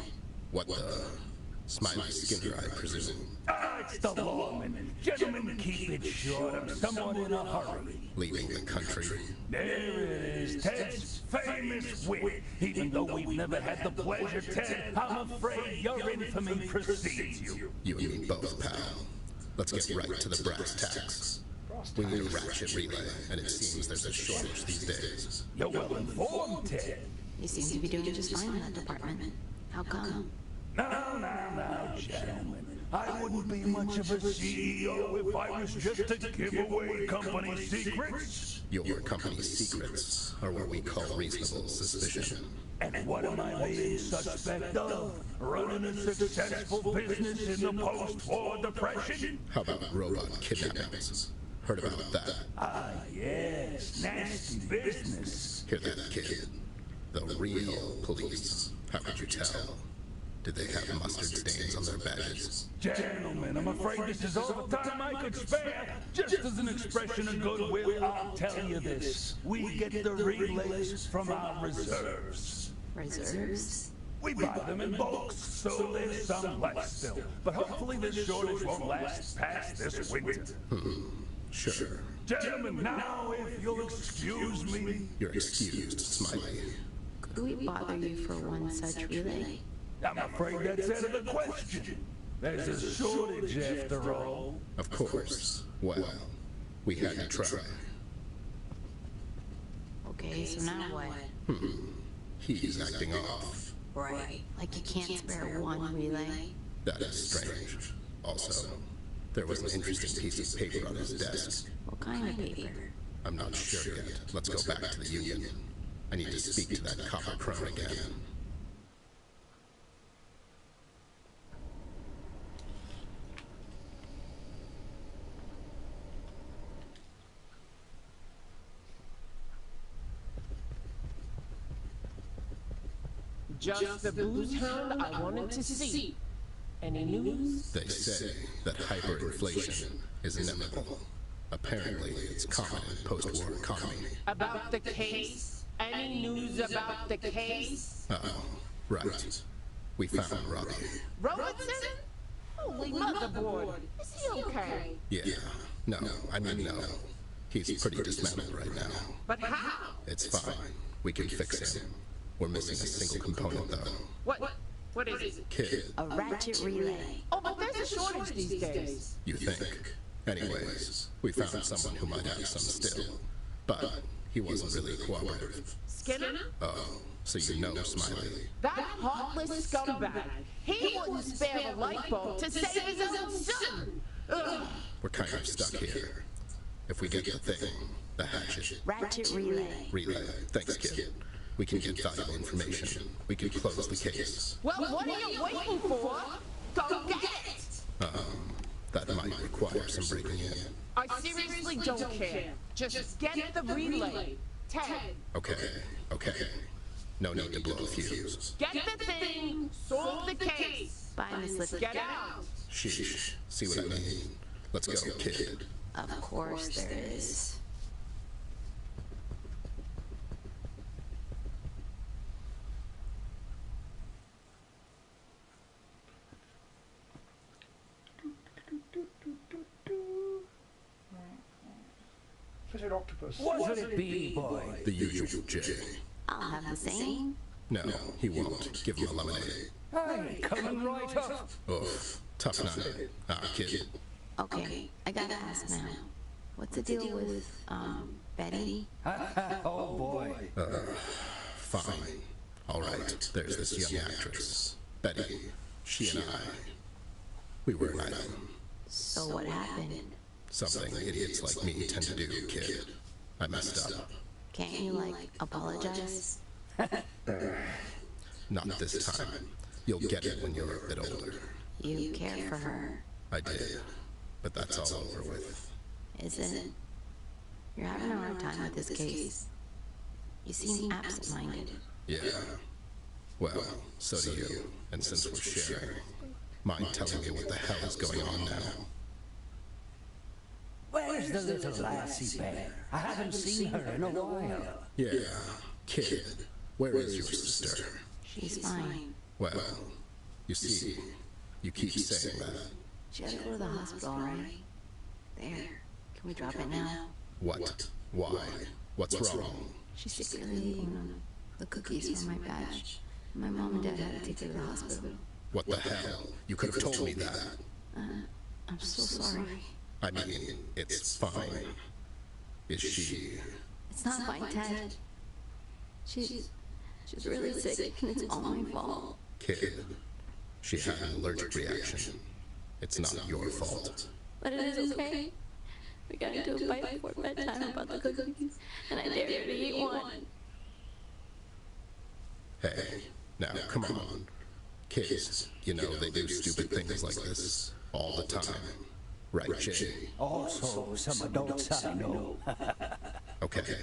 What the? Smiley Skinner, I presume. It's the lawman. Gentlemen, keep it short. I'm somewhat in a hurry. Leaving the country. There it is, Ted's famous wit. Even though we've never had the pleasure, Ted, I'm afraid your infamy precedes you. You and me both, pal. Let's get right to the brass tacks. We need a ratchet relay, and it seems there's a shortage these days. You're well informed, Ted. You seem to be doing just fine in that department. How come? Now, gentlemen. I wouldn't be much of a CEO if I was just to give away company secrets. Your company's secrets are what we call reasonable suspicion. And what am I being suspect of? Running a successful business in the post-war depression? How about robot kidnappings? Heard about that? Ah, yes. Nasty business. Hear that, kid? The real police. How could you tell? Did they have mustard stains on their badges? Gentlemen, I'm afraid this is all the time I could spare. Just as an expression of goodwill, I'll tell you this. We get the relays from our reserves. Reserves? We buy them in bulks, so there's some left still. But hopefully this shortage won't last past this winter. Sure. Gentlemen, now if you'll excuse me... You're excused, Smiley. Could we bother you for one such relay? I'm afraid that's out of the question. There's a shortage after all. Of course. Well, we had to try. Okay, so now what? He's acting off. Right. Like you can't spare one relay? That is strange. Also, there was an interesting piece of paper on his desk. What kind of paper? I'm not sure yet. Let's go back to the Union. I need to speak to that copper crone again. Just the booze hound I wanted to see. Any news? They say that hyperinflation is inevitable. Apparently, it's common in post-war economy. About the case? Any news about the case? Oh, right. We found Robbie. Robertson? Holy motherboard. Is he okay? Yeah. No, I mean no. He's pretty dismantled right now. But how? It's fine. We can fix him. We're missing a single component, though. What is it? Kid. A ratchet relay. Oh, but there's a shortage these days. You think? Anyways, we found someone who might have some still. But he wasn't really cooperative. Skinner? Oh, so you know Smiley. That heartless scumbag. He wouldn't spare the light bulb to save his own son. Ugh. We're kind of stuck here. If we get the thing, the hatchet. Ratchet relay. Relay. Thanks, kid. We can get valuable information. We can close the case. Well, what are you waiting for? Go get it! That might require some breaking in. I seriously don't care. Just get the relay. Ted. Okay. No need to blow a fuse. Get the thing. Solve the case. Bye, Miss Lipton. Get out. Sheesh. See what I mean? Let's go, kid. Of course there is. Fitted octopus. What'll it be, boy? The usual J. I'll have the same. No, he won't. Give him a lemonade. Hey, coming right up. Oof. Tough night. Kid. Okay, I gotta ask now. What's the deal with, Betty? Oh, boy. Fine. All right, there's this young actress, Betty. She and I, we were an item. So what happened? Something idiots like me tend to do, kid. I messed up. Can't you, like, apologize? Not this time. You'll get it when you're a bit older. You care for her. I did, but that's all over with. Is it? You're having a hard time with this case. You seem absent-minded. Yeah. Well, so do you. And since we're sharing, mind telling me what the hell is going on now? Where's the little lassie bear? I haven't seen her in a while. Yeah, kid. Where is your sister? She's fine. Well, you see, you keep saying that. She had to go to the hospital, right? There. Can we drop it now? What? Why? What's wrong? She's secretly eating the cookies from my batch. My mom and dad had to take her to the hospital. What the hell? You could have told me that. I'm so sorry. I mean, it's fine. Is she... It's not fine, Ted. She's really sick, and it's all my fault. Kid, she had an allergic reaction. It's not your fault. But it is okay. We got into a fight before bedtime about the cookies, and I dared her to eat one. Hey, now come on. Kids, you know they do stupid things like this all the time. Right, Jay? Also, some adults I know. Okay,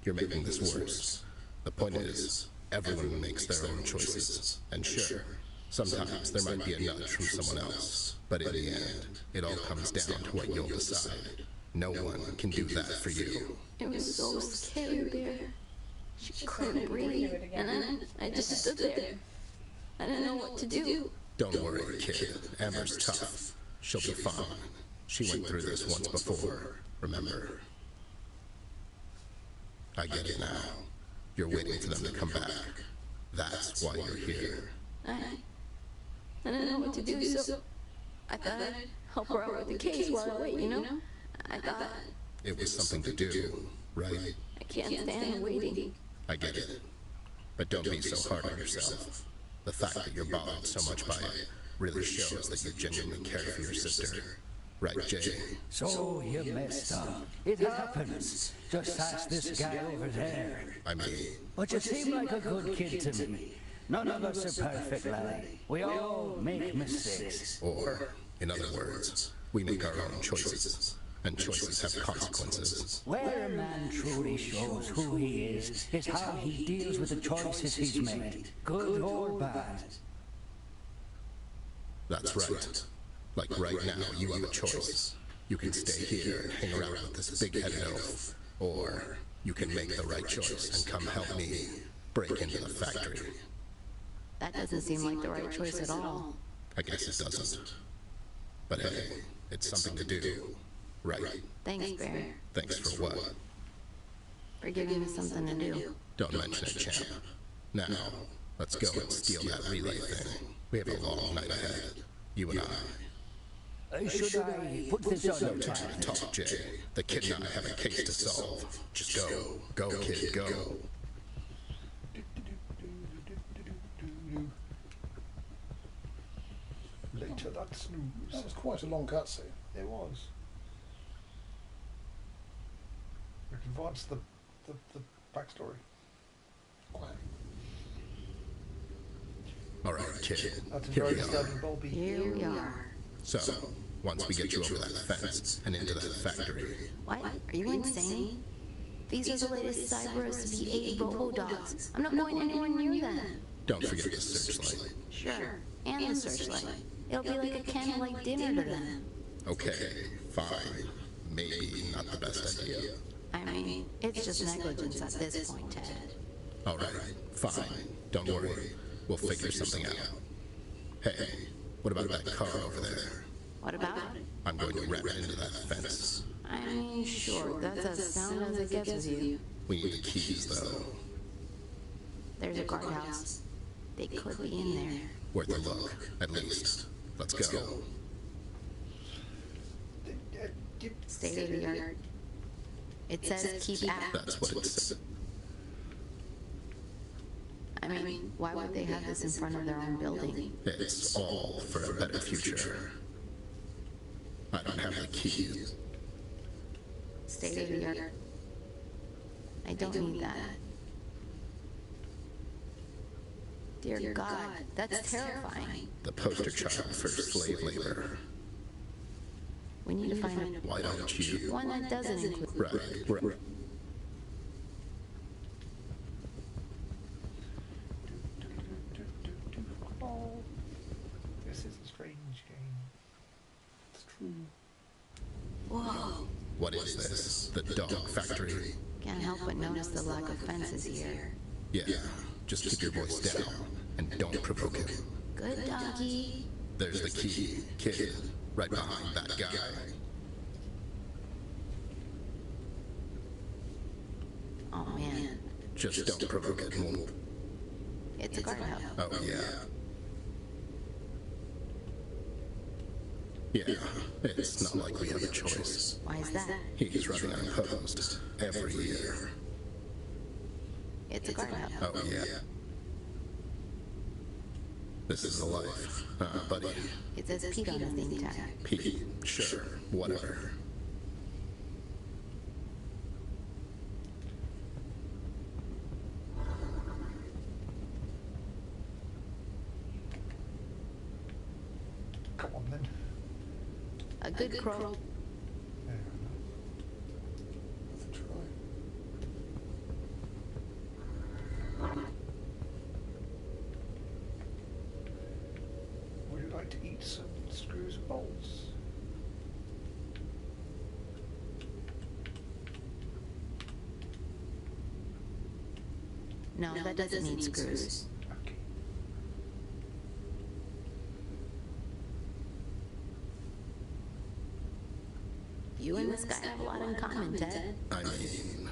you're making this worse. The point is, everyone makes their own choices. And sure, sometimes there might be a nudge from someone else. But in the end, it all comes down to what you'll decide. No one can do that for you. It was so scary, Bear. She couldn't breathe, and then I just stood there. I didn't know what to do. Don't worry, kid. Amber's tough. She'll be fine. She went through this once before, remember? I get it now. You're waiting for them to come back. That's why you're here. I didn't know what to do, so I thought I'd help her out with the case while I wait, you know? I thought... It was something to do, right? I can't stand waiting. I get it. But don't be so hard on yourself. The fact that you're bothered so much by it really shows that you genuinely care for your sister. Right, Jay? So you messed up. It happens. Just ask this guy over there. I mean... But you seem like a good kid to me. None of us are perfect, laddie. We all make mistakes. Or, in other words, we make our own choices. And choices have consequences. Where a man truly shows who he is how he deals with the choices he's made, good or bad. That's right. Like right now, you have a choice. You can stay here and hang around with this big-headed elf. Or you can make the right choice and come help me break into the factory. That doesn't seem like the right choice at all. I guess it doesn't. But hey, it's something to do. Right. Thanks, Bear. Thanks for what? For giving me something to do. Don't mention it, champ. Now, let's go and steal that relay thing. We have a long night ahead. You and I. Should I put this on No your time to talk, Jay. The kid and I have a case to solve. Just go. Go, kid, go. Later that snooze. That was quite a long cutscene. It was. We can advance the backstory. Quite. All right, kid. That's a Here very we are. disturbing Bobby. Here we are. So, once we get you over that fence and into that factory, What? Are you insane? These are the latest Cyberus V8 robo-dogs. I'm not going anywhere near them. don't forget the searchlight. Sure. And the searchlight. It'll be like a candlelight dinner to them. Okay, fine. Maybe not the best idea. I mean, it's just negligence at this point, Ted. All right, fine. Don't worry. We'll figure something out. Hey, what about that car over there? What about it? I'm going to ram it into that fence. I mean, sure, that's as sound as it gets with you. We need the keys, though. There's a guardhouse. They could be in there. Worth a look, at least. Let's go. State of the art. It says keep out. That's what it says. I mean, why would they have this in front of their own building? It's all for a better future. I don't have the keys. State of the art. I don't need that. Dear God, that's terrifying. The poster child for slave labor. We need to find a Why don't you? one that doesn't include. Right. Oh, this is a strange game. It's true. Whoa. What is this? The dog factory? Can't help but notice the lack of fences here. Yeah, just keep your voice down and don't provoke him. Good doggy. There's the key, kid, right behind that guy. Oh man. Just don't provoke it. Won't. It's a guardhouse. Oh yeah. Yeah, it's not like we have a choice. Why is that? He's running unopposed every year. It's a guardhouse. Oh yeah. This is the life, buddy. It says Pete on the thing tag. Pete, sure, whatever. Come on then. A good crow. There Worth a try. Would you like to eat some screws and bolts? No, that doesn't need screws. Okay. You and this guy have a lot in common, Ted. I mean,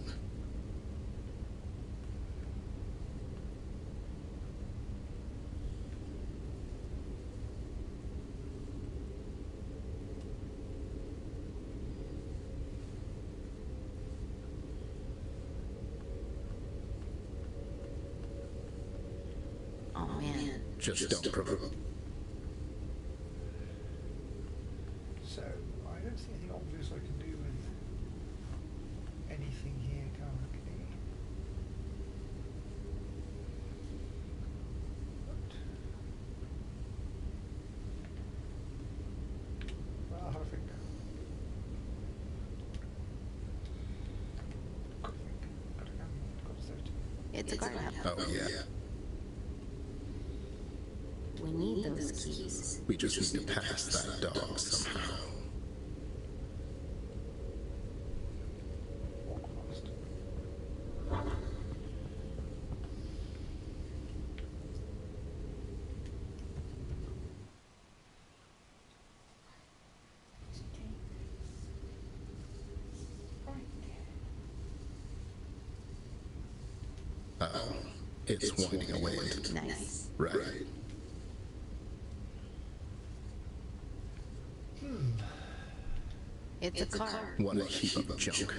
Oh man. just don't provoke. So, I don't see anything obvious I can do with anything here currently. But I'll have a think. Got to think. Got to search. It's a guardhouse. Oh yeah. We need those keys. We just need to pass that dog somehow. Walk past. Oh, it's winding away into... Nice. Right. It's a car. What a heap of junk.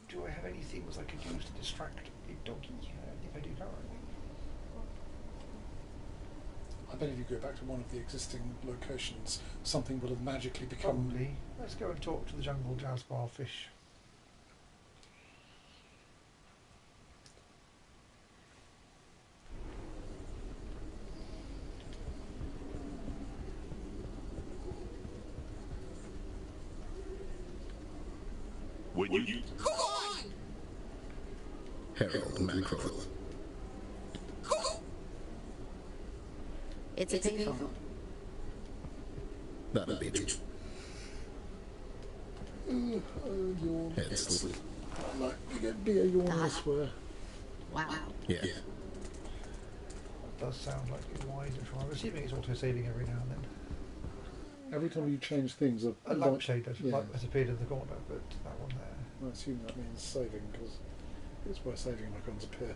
Do I have any things I could use to distract a doggy? I think I do currently. I bet if you go back to one of the existing locations, something will have magically become... Probably. Let's go and talk to the jungle jazz bar fish. Would you? Come on! Harold Mackerel. It's a payphone. That'll be it. Yawn. Head sleep. I like to get beer yawn, I swear. Wow. Yeah. That does sound like a wise try. I'm assuming it's auto-saving every now and then. Every time you change things, A lampshade has appeared in the corner, but that one there. I assume that means saving, because it's where saving icons appear.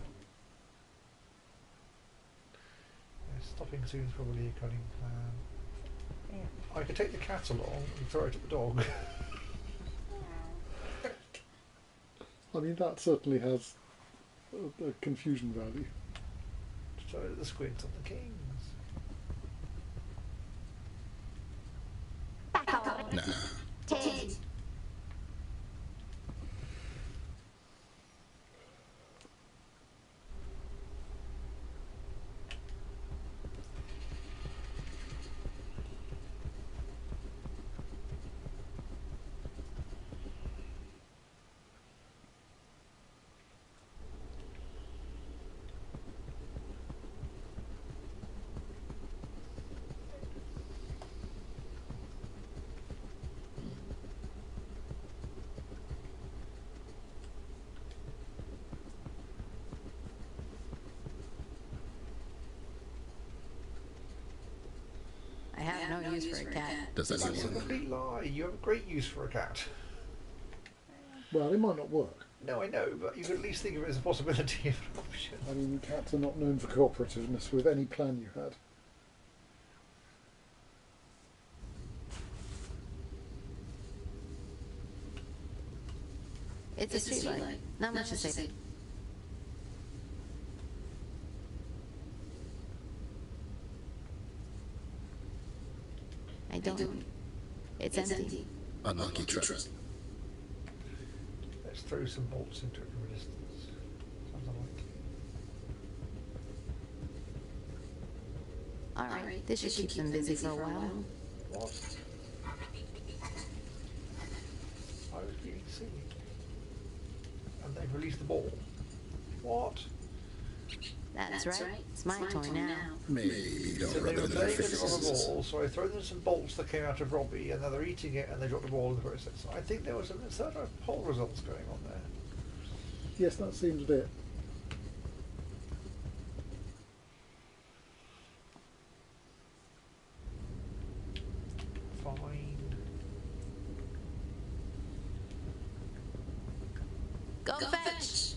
Yeah, stopping soon is probably a cunning plan. Yeah. I could take the cat along and throw it at the dog. I mean, that certainly has a confusion value. Throw it at the squids on the kings. Back on. Nah. Ted. I have no use for a cat. Does That's a anyone? complete lie. You have a great use for a cat. Well, it might not work. No, I know, but you could at least think of it as a possibility of an option. I mean, cats are not known for cooperativeness with any plan you had. It's a street light. Not much to say. I don't. It's empty. Unlucky trust. Let's throw some bolts into it from a distance. Sounds unlikely. Alright, this should keep them busy for a while. What? I was being silly. And they've released the ball. What? That's right. It's my toy now. Maybe don't So they rub were it in their playing with it on a faces. ball, so I threw them some bolts that came out of Robbie, and now they're eating it, and they dropped the ball in the process. I think there was some sort of poll results going on there. Yes, that seems a bit... Fine. Go fetch!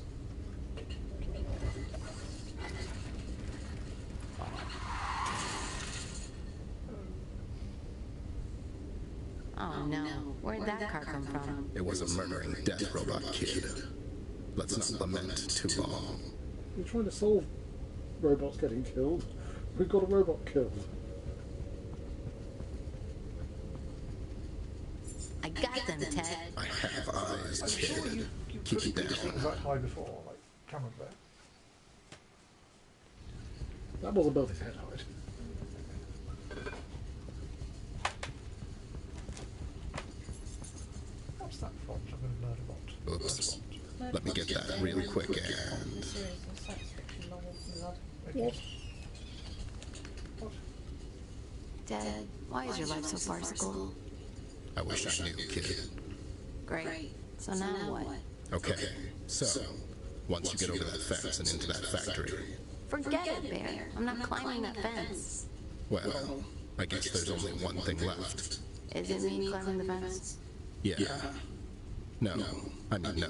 Oh no, where'd that car come from? It was a murdering death robot kid. Let's not lament too long. We're trying to solve robots getting killed. We've got a robot killed. I got them, Ted. I have eyes, I'm sure kid. you Keep couldn't it do things down. like high before, like Camembert. That was above his head height. What's that from? I'm going to murder bot. Oops. Let me get that real quick and... Series of science fiction novels and blood. What? What? Dad, why is your life so farcical? I wish I knew, kid. Great. So now what? Okay, so, once you get over that fence and into that factory, Forget it, Bear. I'm not climbing that fence. well, I guess there's only one thing left. Is it me climbing the fence? Yeah. No, I mean no.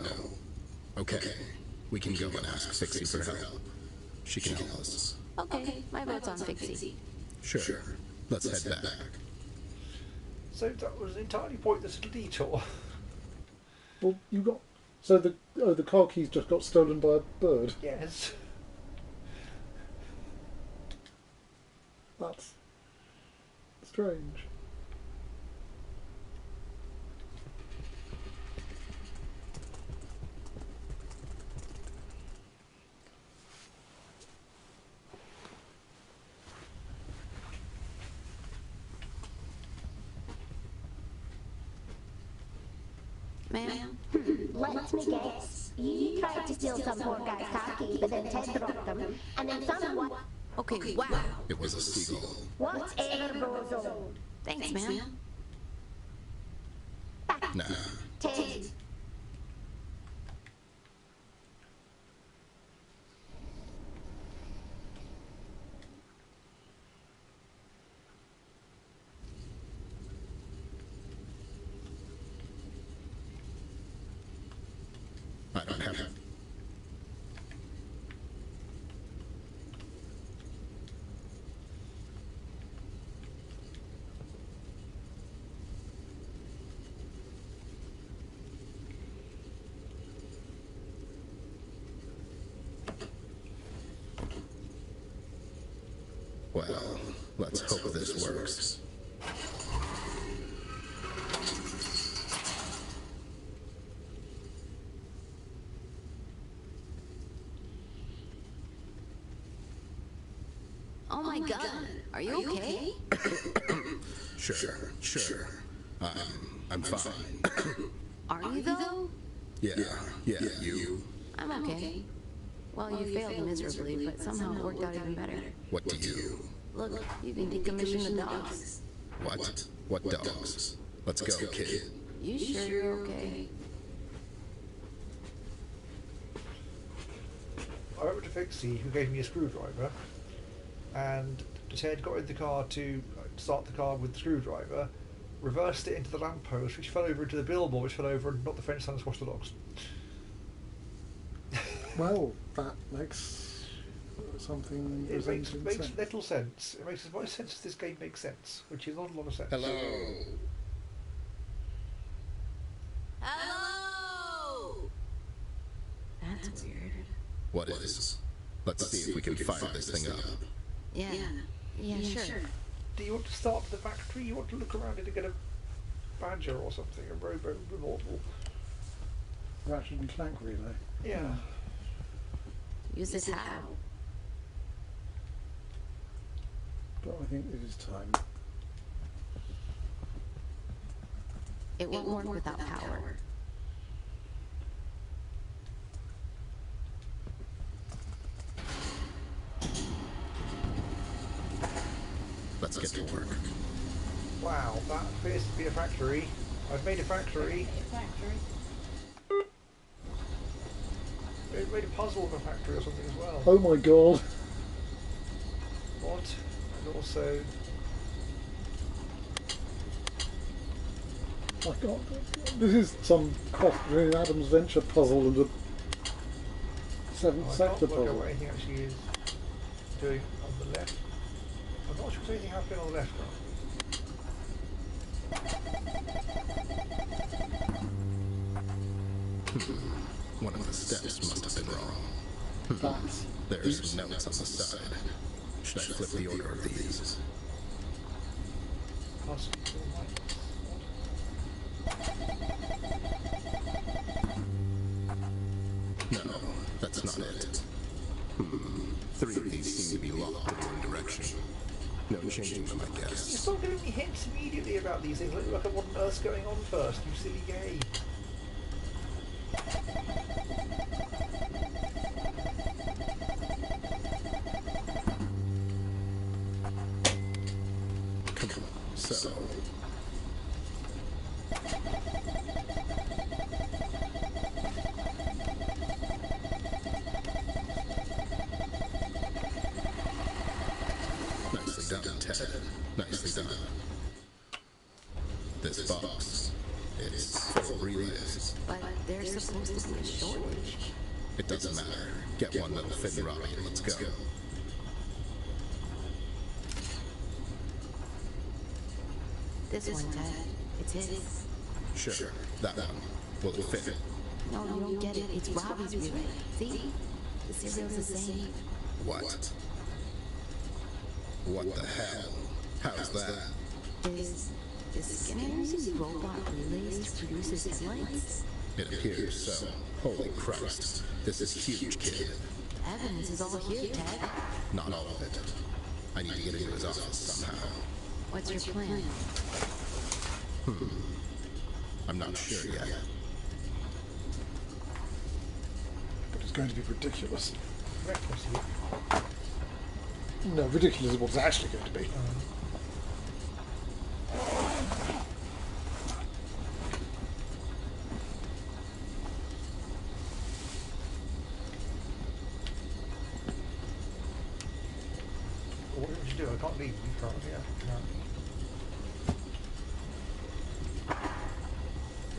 Okay, We can go and ask Fixie for help. She can help us. Okay, my vote's on Fixie. Sure. Let's head back. So that was an entirely pointless little detour. Well, you got... So the car keys just got stolen by a bird? Yes. That's strange. Ma'am? Let me guess. You tried to steal some poor guy's car keys, but then Ted dropped them, and then someone... Okay, wow. It was a seagull. Whatever goes on. Thanks, ma'am. Nah. Ted. I don't have it. Well, let's hope this works. Oh my god, are you okay? Sure. I'm fine. Are you though? Yeah, you. I'm okay. Well, you failed miserably, but somehow it worked out even better. What do you? Look, you can decommission the dogs. What? What dogs? Let's go, kid. You sure you're okay? I went to Fixie, who gave me a screwdriver, and Ted got in the car to start the car with the screwdriver, reversed it into the lamppost, which fell over into the billboard, which fell over and knocked the fence down and squashed the dogs. Well, that makes something... It makes sense. little sense. It makes as much sense as this game makes sense, which is not a lot of sense. Hello! That's weird. What is? Let's see if we can fire this thing up. Yeah, sure. Do you want to start at the factory? You want to look around it and get a badger or something, a robo removal? Ratchet and clank relay. Yeah. Use this how? But I think it is time. It won't work without power. Let's get to work. Wow, that appears to be a factory. I've made a factory. It made a puzzle of a factory or something as well. Oh my god. What? And also... My god. This is some cross between an Adam's Venture puzzle and a Seventh Sector I can't work out puzzle. what anything actually is doing on the left. I'm not sure there's anything happening on the left now. One of the steps must have been wrong. There's notes on the side. Should I flip the order of these? No, that's not it. Three of these seem to be locked in one direction. No changing them, I You guess. start giving me hints immediately about these things. Look at what on earth's going on first, you silly gay. Come on, so... Nicely done, Ted. Nicely done. This box, it's full of relays. But there's supposed to be a shortage. It doesn't matter. Get one that'll fit Robbie and let's go. This one, Ted. It's his. Sure, that one. Will it fit? No, you don't get it. It's Robbie's relay. See? The serial's the same. What? What the hell? How's that? Is Skinner using robot relays to produce his headlights? It appears so. Holy Christ. This is huge, kid. Evidence is all here, Ted. Not all of it. I need to get into his office somehow. What's your plan? I'm not sure yet. But it's going to be ridiculous. Reckless. No, ridiculous is what it's actually going to be. What would you do? I can't leave you can't. Yeah.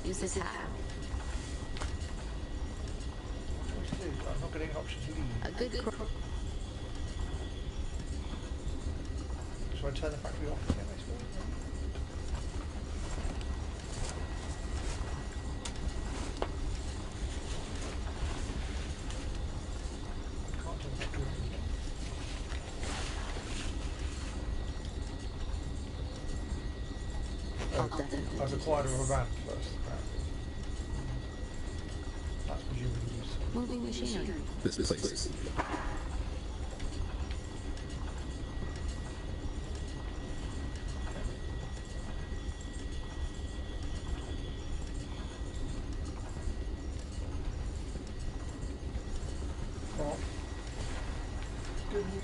Use this hat. What to do? I'm not getting an option to leave. A good Should I turn the factory off again, I suppose? Can't turn the factory off again. I'll definitely I've acquired a van first, apparently. That's presumably useful. moving machinery. This place. Well, good news.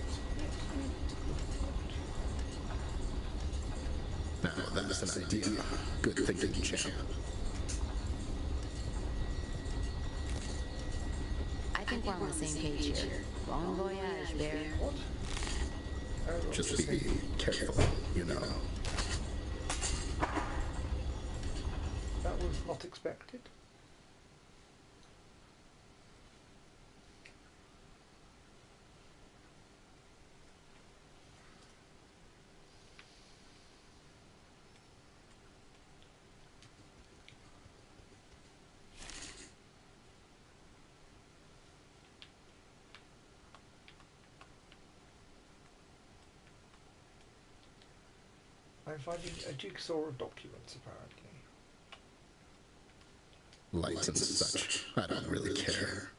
Now that's an idea. Good thinking, champ. I think we're on the same page here. Bon voyage, Bear. What? Just be careful, you know. That was not expected. I'm finding a jigsaw of documents, apparently. Lights and such. I don't really care.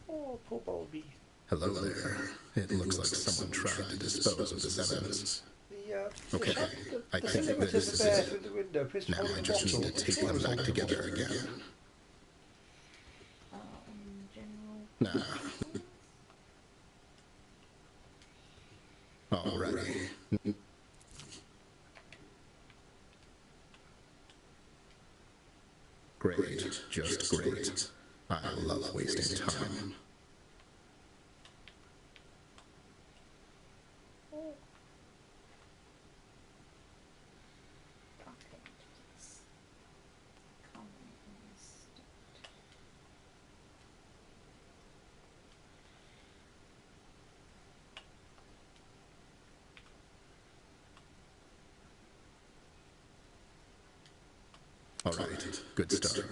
Oh, poor Bulby. Hello there. It looks like someone tried to dispose of this evidence. Okay, I think that this is it. Through the window. Now I just need to take them back together again. Nah. Alrighty. Great, just great. I love wasting time. Alright, good start.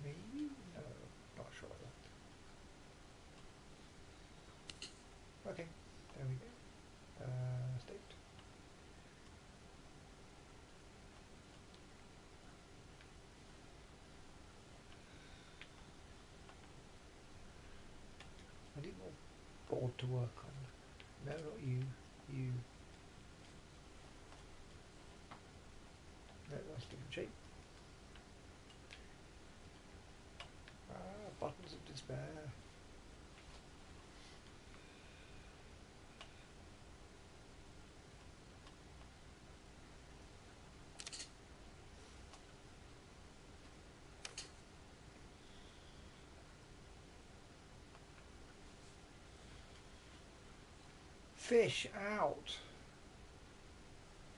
Maybe? No, not sure of that. Okay, there we go. State. I need more board to work on. No, not you. You. No, that's different shape. Buttons of despair. Fish out.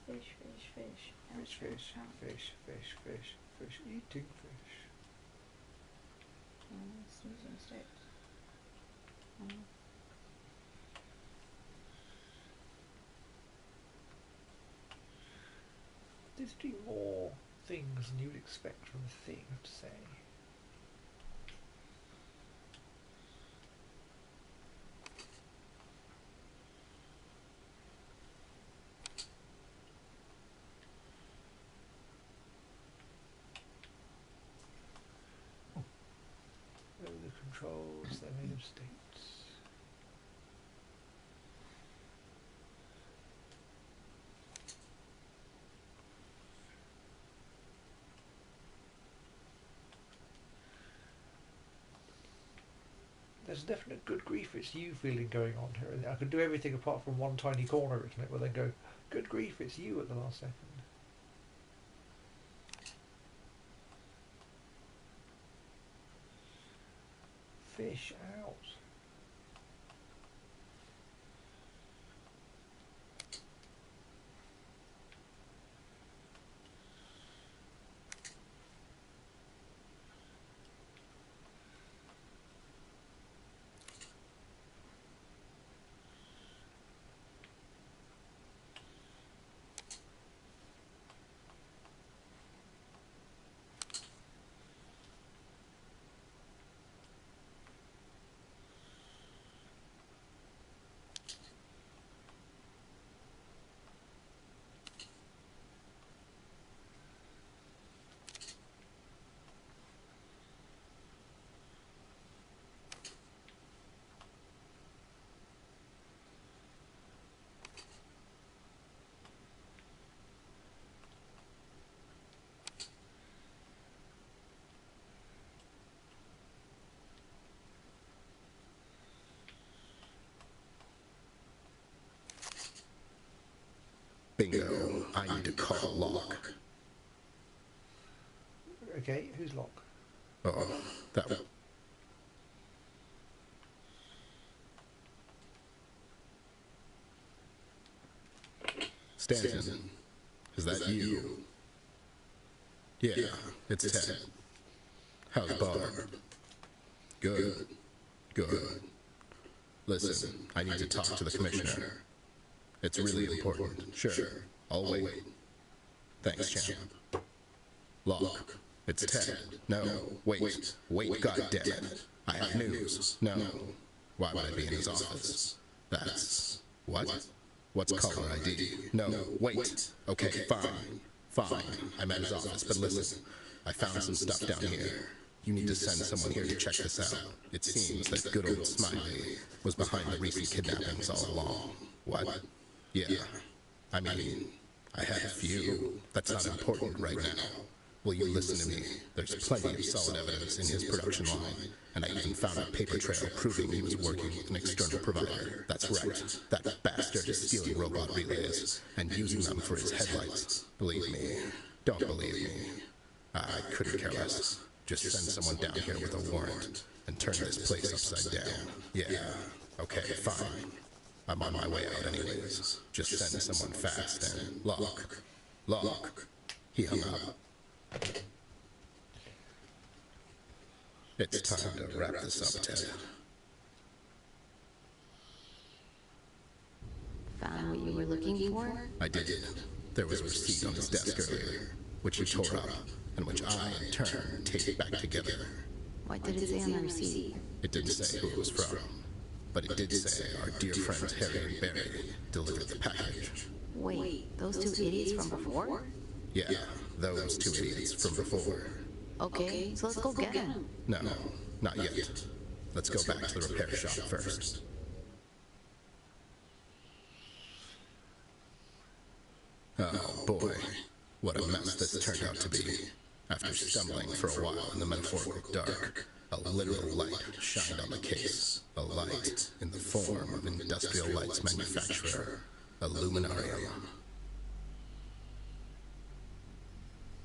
Fish, fish, fish. Ouch, Fish, fish, ouch, ouch. fish, fish, fish, fish. Eating fish. Snoozing sticks. There's three more things than you would expect from a thing, I have to say. Oh, the controls, they're made of states. There's definite good grief, it's you feeling going on here. I could do everything apart from one tiny corner written it, but then go, good grief, it's you at the last second. Fish out. Bingo. I need to call Locke. Okay, who's Locke? Oh, that... Stanton, is that you? Yeah, it's Ted. How's Barb? Good. Good. Listen, I need to talk to the commissioner. It's really important. Sure, I'll wait. Thanks, champ. Locke, it's Ted. No, wait, goddammit. I have news. No. Why would I be in his office? That's... what? What's caller ID? No, wait. Okay, fine. I'm at his office, but listen. I found some stuff down here. You need to send someone here to check this out. It seems that good old Smiley was behind the recent kidnappings all along. What? Yeah. I mean, I had a few. That's not important right now. Will you listen to me? There's plenty of solid evidence in his production line, and I even found a paper trail proving he was working with an external provider. That's right. That bastard is stealing robot relays and using them for his headlights. Believe me. Don't believe me. I couldn't care less. Just send someone down here with a warrant and turn this place upside down. Yeah. Okay, fine. I'm on my way out anyways. Just send someone fast and... Locke. He hung up. It's time to wrap this up, Ted. Found what you were looking for? I did. There was a receipt on his desk earlier, which he tore up, and which I, in turn, taped back together. What did it say on the receipt? It didn't say who it was from, but it did say our dear friends Harry and Barry delivered the package. Wait, those two idiots from before? Yeah, those two idiots from before. Okay, so let's go get them. No, not yet. Let's go back to the repair shop first. Oh boy, what a mess this turned out to be. After stumbling for a while in the metaphorical dark, a literal light shined on the case. A light in the form of industrial lights manufacturer, Illuminarium.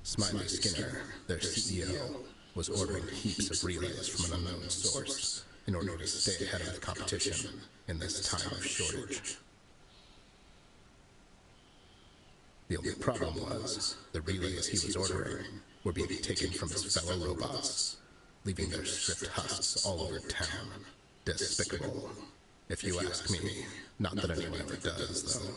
Smiley Skinner, their CEO, was ordering heaps of relays from an unknown source in order to stay ahead of the competition in this time of shortage. The only problem was, the relays he was ordering were being taken from his fellow robots, leaving their stripped husks all over town. Despicable, if you ask me. Not that anyone ever does, though.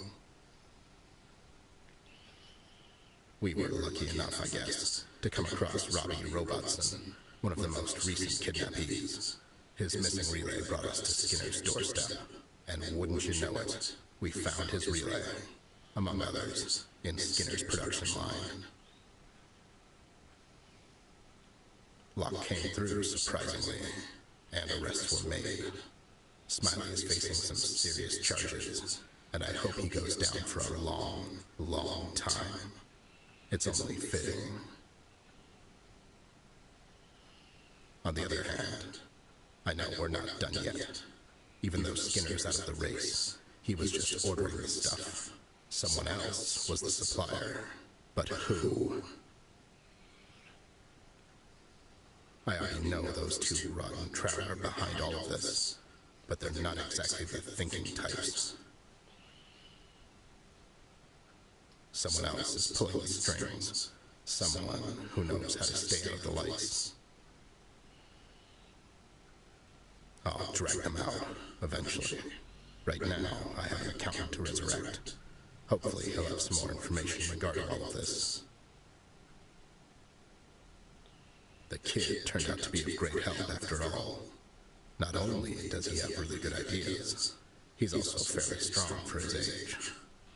We were lucky enough, I guess, to come across Robbie Robertson, one of the most recent kidnappees. His missing relay brought us to Skinner's doorstep, and wouldn't you know it, we found his relay, among others, in Skinner's production line. Locke came through, surprisingly, and arrests were made. Smiley is facing some serious charges, and I hope he goes down for a long, long time. It's only fitting. On the other hand, I know we're not done yet. Even though Skinner's out of the race, he was just ordering the stuff. Someone else was the supplier. But who? I already know those two rotten trout are behind all of this, but they're not exactly the thinking types. Someone else is pulling the strings. Someone who knows how to stay out of the lights. I'll drag them out, eventually. Right now, I have an accountant to resurrect. Hopefully, he'll have some more information regarding all of this. The kid turned out to be of great help after all. Not only does he have really good ideas, he's also fairly strong for his age,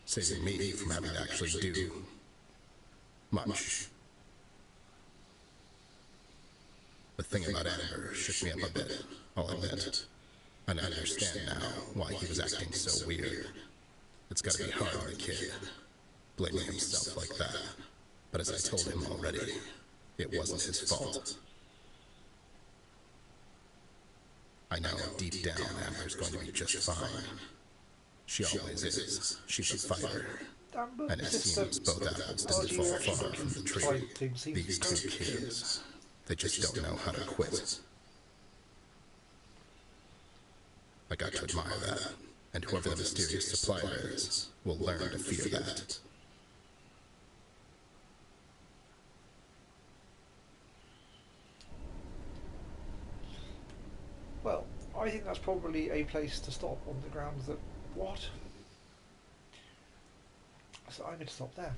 saving me from having to actually do much. The thing about Amber shook me up a bit, I'll admit, and I understand now why he was acting so weird. It's gotta be hard on a kid, blaming himself like that. But as I told him already, it wasn't his fault. I know deep down Amber's going to be just fine. She always is. She's a fighter. And it seems both apples didn't fall far from the tree. These two kids, they just don't know how to quit. I got to admire that, and whoever the mysterious supplier is will learn to fear that. Well, I think that's probably a place to stop on the grounds that... What? So I'm going to stop there.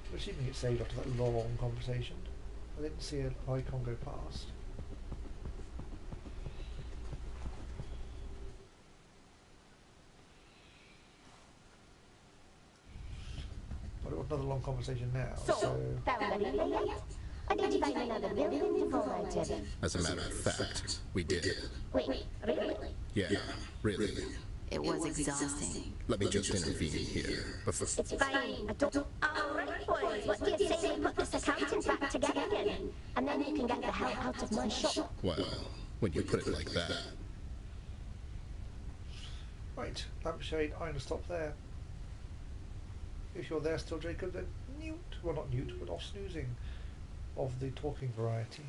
I'm assuming it saved after that long conversation. I didn't see an icon go past. But it was another long conversation now, so... Found the relay yet? I need to find another building to fall out of. As a matter of fact, we did. Wait, really? Yeah, really. It was exhausting. Let me just intervene here before... It's fine. I don't... All right, boys. What do you say we put this accountant back together again? And then you can get the hell out of my shop. Well, when you put it like that... Right, lampshade, I'm going to stop there. If you're there still, Jacob, then mute. Well, not mute, but off snoozing. Of the talking variety.